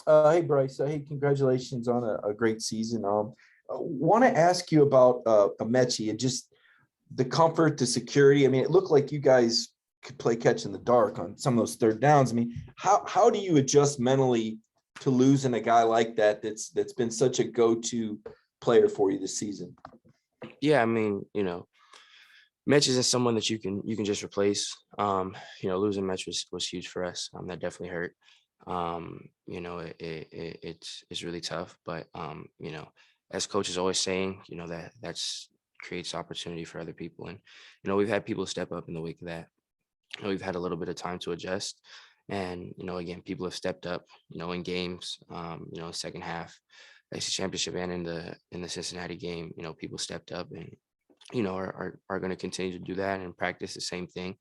Hey, Bryce. Hey, congratulations on a great season. Want to ask you about Amechi and just the comfort, the security. I mean, it looked like you guys could play catch in the dark on some of those third downs. I mean, how do you adjust mentally to losing a guy like that that's been such a go-to player for you this season? Yeah, I mean, Mitch isn't someone that you can just replace. Losing Mitch was huge for us. That definitely hurt. It's really tough, but as coach is always saying, that's creates opportunity for other people. And we've had people step up in the wake of that. We've had a little bit of time to adjust, and again, people have stepped up in games, second half ACC championship and in the Cincinnati game. People stepped up and are going to continue to do that and practice the same thing.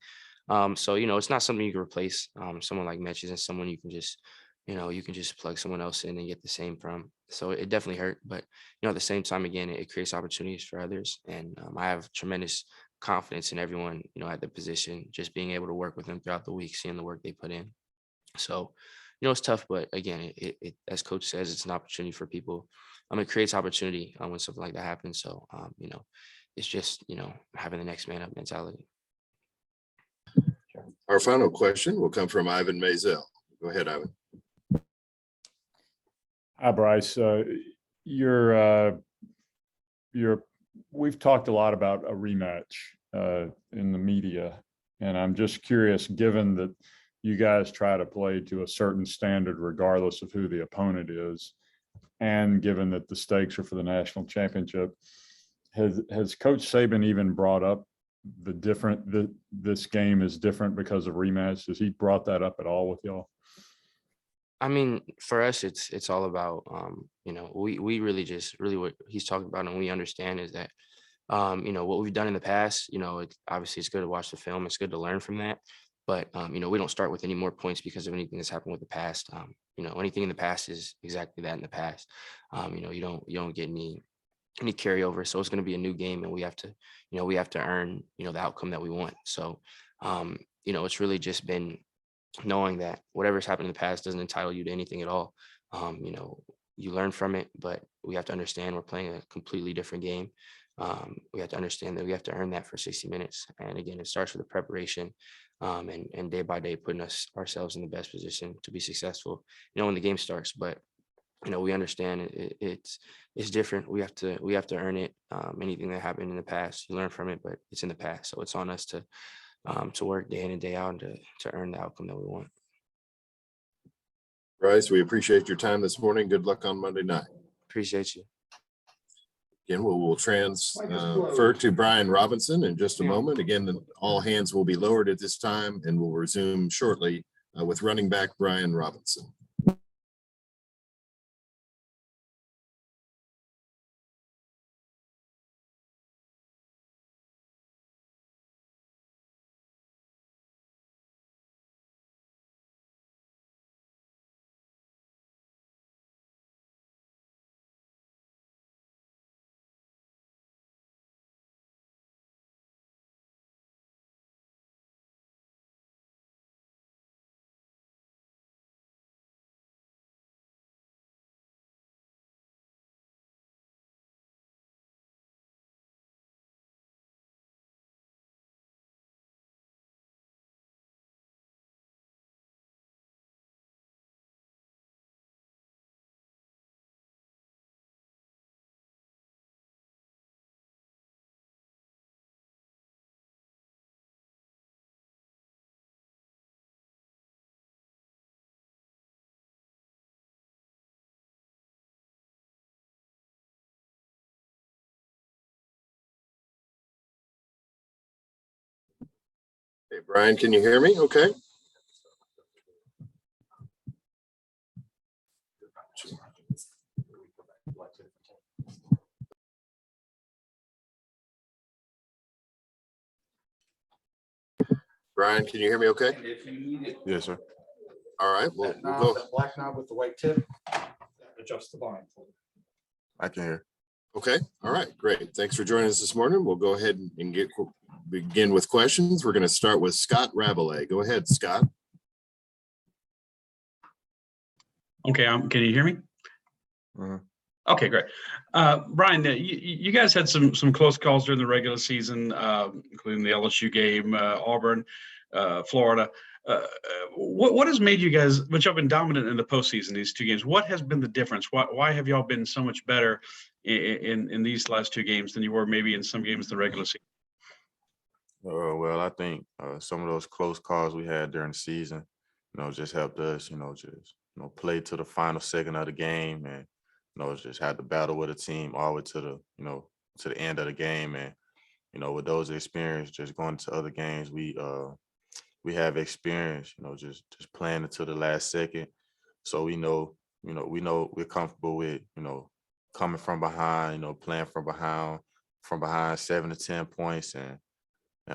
So it's not something you can replace. Someone like Mitch isn't someone you can just plug someone else in and get the same from. So it definitely hurt, but at the same time, again, it creates opportunities for others, and I have tremendous confidence in everyone at the position, just being able to work with them throughout the week, seeing the work they put in. So it's tough, but again, it as coach says, it's an opportunity for people. It creates opportunity when something like that happens. So it's just having the next man up mentality. Our final question will come from Ivan Mazel. Go ahead, Ivan. Hi, Bryce. We've talked a lot about a rematch in the media, and I'm just curious, given that you guys try to play to a certain standard regardless of who the opponent is, and given that the stakes are for the national championship, has Coach Saban even brought up this game is different because of rematch? Has he brought that up at all with y'all? I mean, for us, it's all about, we really what he's talking about and we understand is that, what we've done in the past, obviously it's good to watch the film. It's good to learn from that. But, we don't start with any more points because of anything that's happened with the past. Anything in the past is exactly that in the past. You don't get any carryover. So it's going to be a new game, and we have to earn, the outcome that we want. So, it's really just been knowing that whatever's happened in the past doesn't entitle you to anything at all. You learn from it, but we have to understand we're playing a completely different game. We have to understand that we have to earn that for 60 minutes. And again, it starts with the preparation, and day by day putting ourselves in the best position to be successful, when the game starts. But we understand it's different. We have to earn it. Anything that happened in the past, you learn from it, but it's in the past. So it's on us to work day in and day out and to earn the outcome that we want. Bryce, we appreciate your time this morning. Good luck on Monday night. Appreciate you. Again, we'll transfer to Brian Robinson in just a moment. Again, all hands will be lowered at this time, and we'll resume shortly with running back Brian Robinson. Hey, Brian, can you hear me? Okay. Brian, can you hear me okay? If you need it. Yes, sir. All right, we'll go. That black knob with the white tip, adjust the volume. I can hear. Okay, all right, great. Thanks for joining us this morning. We'll go ahead and begin with questions. We're going to start with Scott Rabelais. Go ahead, Scott. Okay, can you hear me? Okay, great. Brian, you guys had some close calls during the regular season, including the LSU game, Auburn, Florida. What has made you guys, which have been dominant in the postseason, these two games, what has been the difference? Why have y'all been so much better in these last two games than you were maybe in some games in the regular season? Well, I think some of those close calls we had during the season, just helped us, play to the final second of the game and, just had to battle with a team all the way to the end of the game. And, with those experiences, just going to other games, we have experience, just playing until the last second. So we know we're comfortable with, coming from behind, playing from behind 7 to 10 points and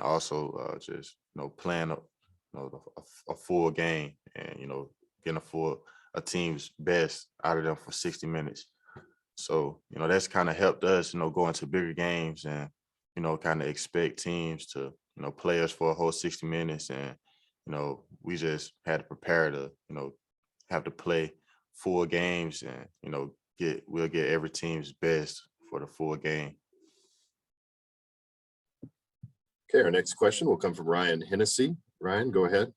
also just, playing a full game and, getting a team's best out of them for 60 minutes. So, that's kind of helped us, go into bigger games and, kind of expect teams to, play us for a whole 60 minutes. And, we just had to prepare to, have to play full games and, we'll get every team's best for the full game. Okay, our next question will come from Ryan Hennessy. Ryan, go ahead.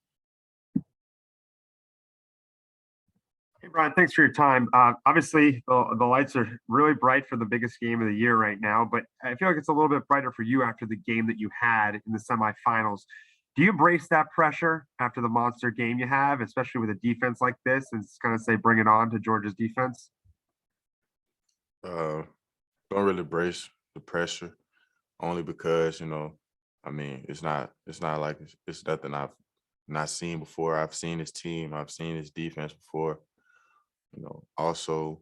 Hey, Brian, thanks for your time. Obviously, the lights are really bright for the biggest game of the year right now, but I feel like it's a little bit brighter for you after the game that you had in the semifinals. Do you embrace that pressure after the monster game you have, especially with a defense like this, and kind of say, bring it on to Georgia's defense? Don't really embrace the pressure, only because, it's not like it's nothing I've not seen before. I've seen this team, I've seen this defense before. Also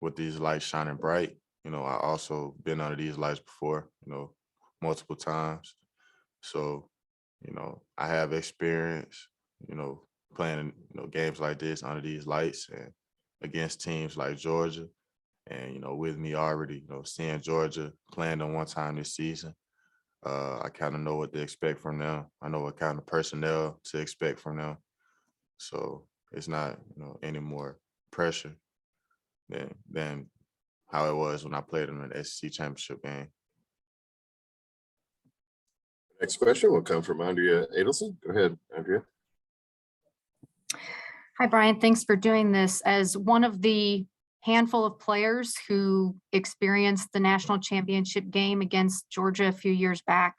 with these lights shining bright, I also been under these lights before, multiple times. So, I have experience, playing, games like this under these lights and against teams like Georgia. And, with me already, seeing Georgia playing them one time this season, I kind of know what to expect from them. I know what kind of personnel to expect from them. So it's not, any more pressure than how it was when I played them in the SEC championship game. Next question will come from Andrea Adelson. Go ahead, Andrea. Hi, Brian. Thanks for doing this. As one of the handful of players who experienced the national championship game against Georgia a few years back,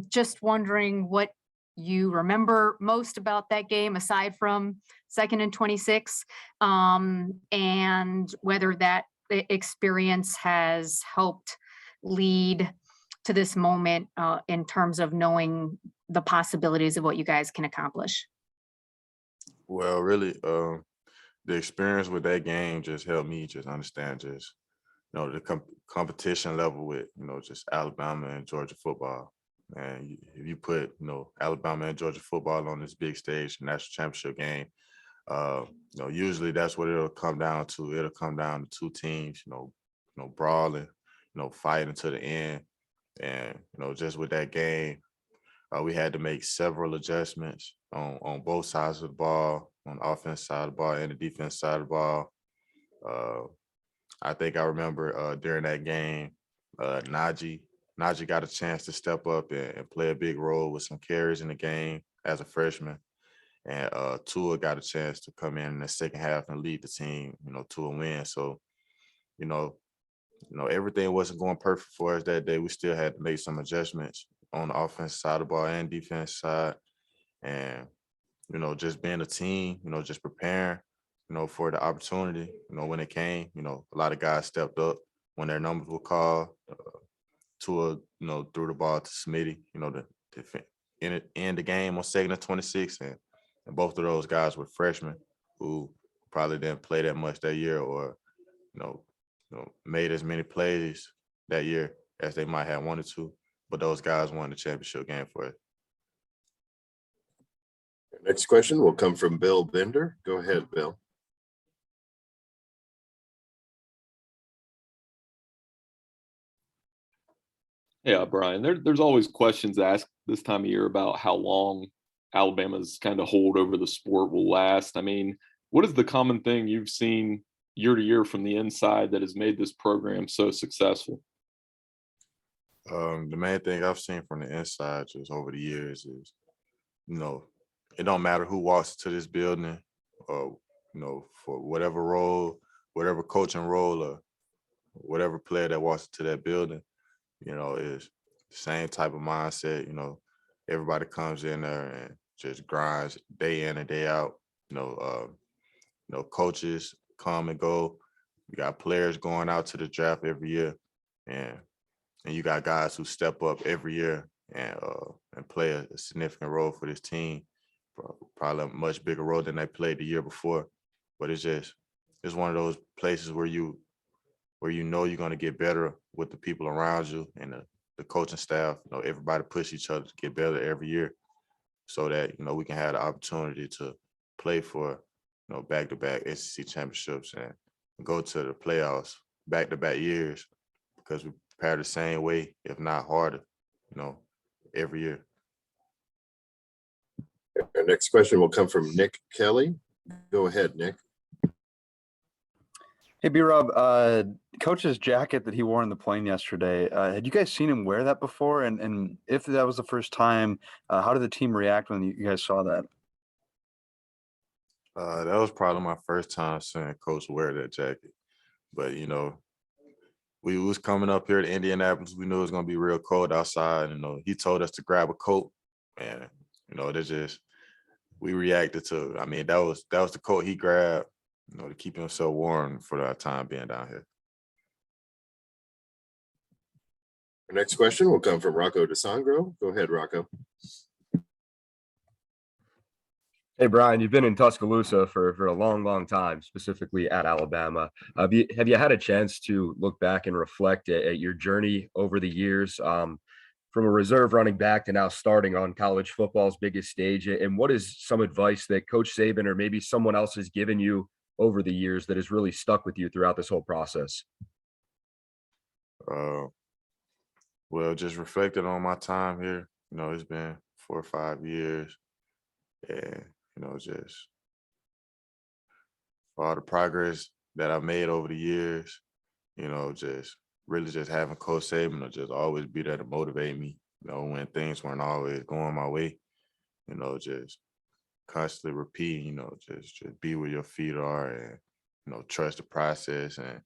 just wondering what you remember most about that game, aside from 2nd and 26, and whether that experience has helped lead to this moment in terms of knowing the possibilities of what you guys can accomplish. Well, really, the experience with that game just helped me just understand just, the competition level with, just Alabama and Georgia football. And if you put, Alabama and Georgia football on this big stage, national championship game, usually that's what it'll come down to. It'll come down to two teams, brawling, fighting to the end. And, just with that game, we had to make several adjustments on both sides of the ball, on the offense side of the ball and the defense side of the ball. I think I remember during that game, Najee got a chance to step up and play a big role with some carries in the game as a freshman. And Tua got a chance to come in the second half and lead the team, to a win. So, everything wasn't going perfect for us that day. We still had to make some adjustments on the offense side of the ball and defense side. And, just being a team, just preparing, for the opportunity, when it came, a lot of guys stepped up when their numbers were called. Tua, threw the ball to Smitty, the in the game on 2nd and 26, and both of those guys were freshmen who probably didn't play that much that year, or made as many plays that year as they might have wanted to. But those guys won the championship game for us. Next question will come from Bill Bender. Go ahead, Bill. Yeah, Brian, there's always questions asked this time of year about how long Alabama's kind of hold over the sport will last. I mean, what is the common thing you've seen year to year from the inside that has made this program so successful? The main thing I've seen from the inside just over the years is, it don't matter who walks into this building, or, for whatever role, whatever coaching role, or whatever player that walks into that building, is the same type of mindset. Everybody comes in there and just grinds day in and day out. Coaches come and go. You got players going out to the draft every year, and you got guys who step up every year and play a significant role for this team, probably a much bigger role than they played the year before. But it's one of those places where you're going to get better with the people around you, and the coaching staff. Everybody push each other to get better every year, so that we can have the opportunity to play for back-to-back SEC championships and go to the playoffs back-to-back years, because we prepare the same way, if not harder, every year. Our next question will come from Nick Kelly. Go ahead, Nick. Hey, B-Rob, Coach's jacket that he wore on the plane yesterday, had you guys seen him wear that before? And if that was the first time, how did the team react when you guys saw that? That was probably my first time seeing Coach wear that jacket. But, we was coming up here to Indianapolis. We knew it was going to be real cold outside. He told us to grab a coat. And, we reacted to, that was the coat he grabbed, to keep himself warm for our time being down here. Our next question will come from Rocco DeSangro. Go ahead, Rocco. Hey, Brian, you've been in Tuscaloosa for a long, long time, specifically at Alabama. Have you had a chance to look back and reflect at your journey over the years, from a reserve running back to now starting on college football's biggest stage? And what is some advice that Coach Saban or maybe someone else has given you over the years that has really stuck with you throughout this whole process? Well, just reflecting on my time here, it's been 4 or 5 years, and, just for all the progress that I've made over the years, just really just having Coach Saban to just always be there to motivate me, when things weren't always going my way, just constantly repeating, just be where your feet are, and, trust the process. And,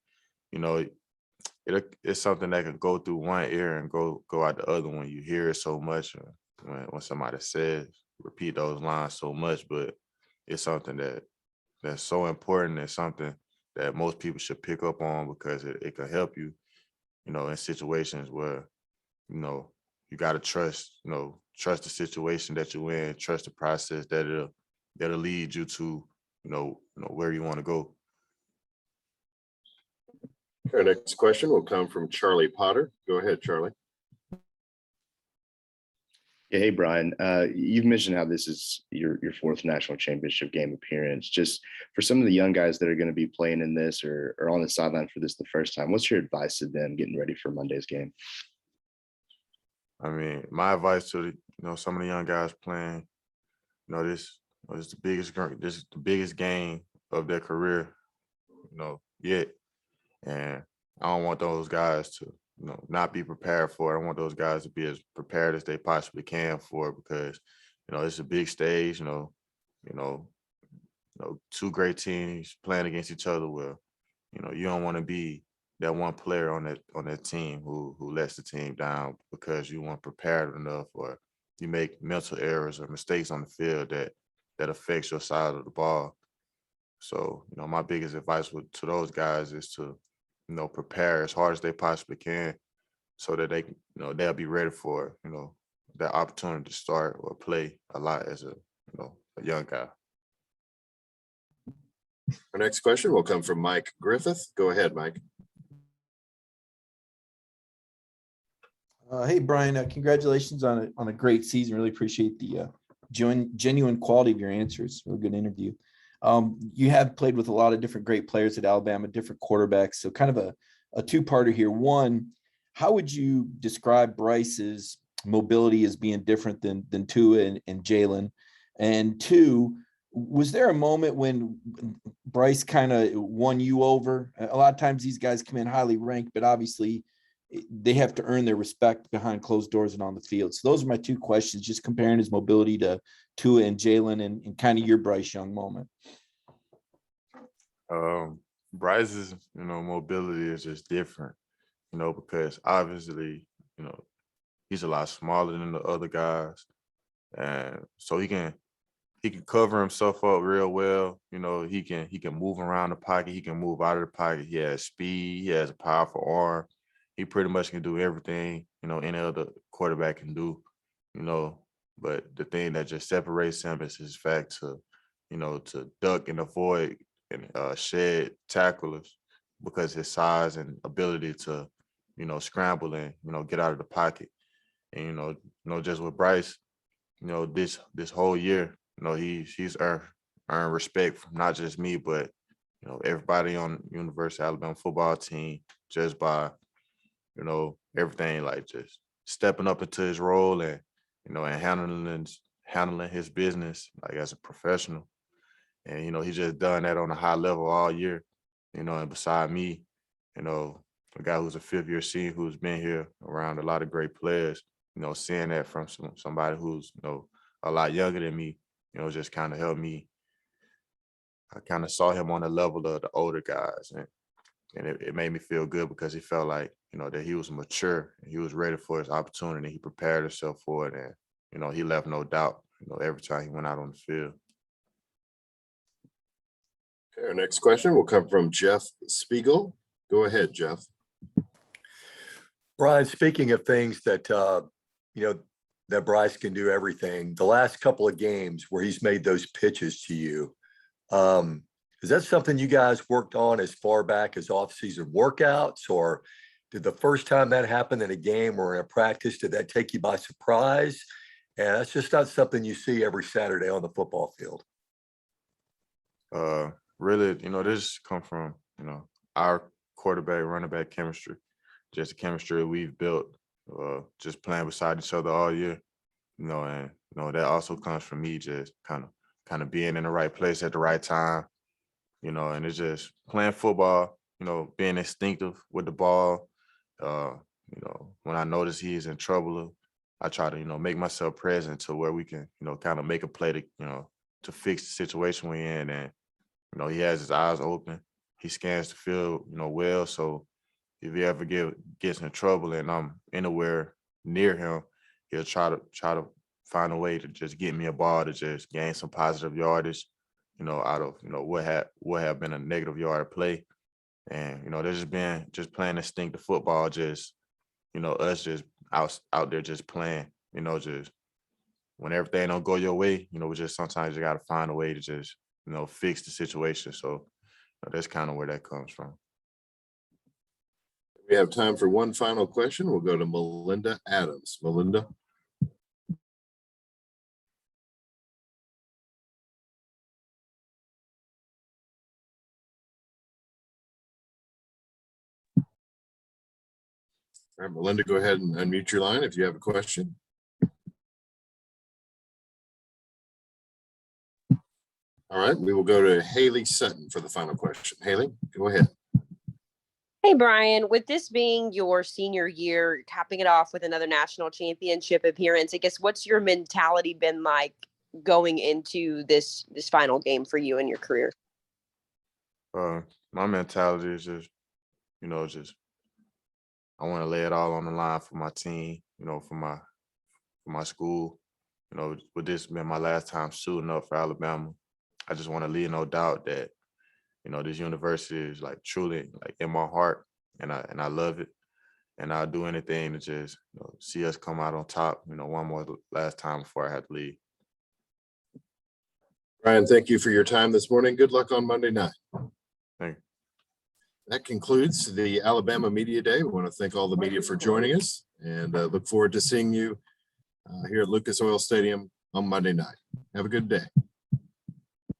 it's something that can go through one ear and go out the other when you hear it so much, when somebody says, repeat those lines so much. But it's something that's so important. It's something that most people should pick up on, because it can help you, in situations where, you got to trust the situation that you're in, trust the process that'll lead you to, where you want to go. Our next question will come from Charlie Potter. Go ahead, Charlie. Yeah, hey, Brian, you've mentioned how this is your 4th national championship game appearance. Just for some of the young guys that are going to be playing in this or on the sideline for this the first time, what's your advice to them getting ready for Monday's game? My advice to some of the young guys playing, this is the biggest game of their career, yet. And I don't want those guys to, not be prepared for it. I want those guys to be as prepared as they possibly can for it, because, it's a big stage, 2 great teams playing against each other. Where, you don't want to be that one player on that team who lets the team down because you weren't prepared enough, or you make mental errors or mistakes on the field that affects your side of the ball. So, my biggest advice to those guys is to, prepare as hard as they possibly can, so that they, they'll be ready for, that opportunity to start or play a lot as a a young guy. Our next question will come from Mike Griffith. Go ahead, Mike. Hey, Brian, congratulations on a great season. Really appreciate the genuine quality of your answers. Really good interview. You have played with a lot of different great players at Alabama, different quarterbacks. So kind of a two-parter here. One, how would you describe Bryce's mobility as being different than Tua and Jalen? And two, was there a moment when Bryce kind of won you over? A lot of times these guys come in highly ranked, but obviously they have to earn their respect behind closed doors and on the field. So those are my two questions, just comparing his mobility to Tua and Jalen and kind of your Bryce Young moment. Bryce's, mobility is just different, because obviously, he's a lot smaller than the other guys. And so he can cover himself up real well. He can move around the pocket. He can move out of the pocket. He has speed. He has a powerful arm. He pretty much can do everything, any other quarterback can do, but the thing that just separates him is his fact to duck and avoid and shed tacklers because his size and ability to, scramble and, get out of the pocket. And, just with Bryce, this whole year, he's earned respect from not just me, but, everybody on University of Alabama football team just by, everything like just stepping up into his role and, and handling his business like as a professional. And, he's just done that on a high level all year, and beside me, a guy who's a fifth-year senior who's been here around a lot of great players, seeing that from somebody who's, a lot younger than me, just kind of helped me. I kind of saw him on the level of the older guys, and it made me feel good because he felt like, that he was mature and he was ready for his opportunity. He prepared himself for it, and, he left no doubt, every time he went out on the field. Okay, our next question will come from Jeff Spiegel. Go ahead, Jeff. Brian, speaking of things that, that Bryce can do everything, the last couple of games where he's made those pitches to you, is that something you guys worked on as far back as off-season workouts, or did the first time that happened in a game or in a practice, did that take you by surprise? And that's just not something you see every Saturday on the football field. Really, this come from, our quarterback, running back chemistry, just the chemistry we've built, just playing beside each other all year, and, that also comes from me just kind of being in the right place at the right time, and it's just playing football, being instinctive with the ball. When I notice he's in trouble, I try to, make myself present to where we can, kind of make a play to, to fix the situation we're in. And, he has his eyes open. He scans the field, well. So if he ever gets in trouble and I'm anywhere near him, he'll try to find a way to just get me a ball to just gain some positive yardage, out of, what have been a negative yard play. And, there's just been just playing instinctive football, just, us just out there just playing, just when everything don't go your way, we just sometimes you got to find a way to just, fix the situation. So that's kind of where that comes from. We have time for one final question. We'll go to Melinda Adams. Melinda. All right, Melinda, go ahead and unmute your line if you have a question. All right, we will go to Haley Sutton for the final question. Haley, go ahead. Hey, Brian, with this being your senior year, capping it off with another national championship appearance, I guess what's your mentality been like going into this final game for you in your career? My mentality is just, just I want to lay it all on the line for my team, for my school. With this being my last time suiting up for Alabama, I just want to leave no doubt that, this university is like truly like in my heart, and I love it. and I'll do anything to just see us come out on top, one more last time before I have to leave. Brian, thank you for your time this morning. Good luck on Monday night. Thank you. That concludes the Alabama Media Day. We want to thank all the media for joining us and look forward to seeing you here at Lucas Oil Stadium on Monday night. Have a good day.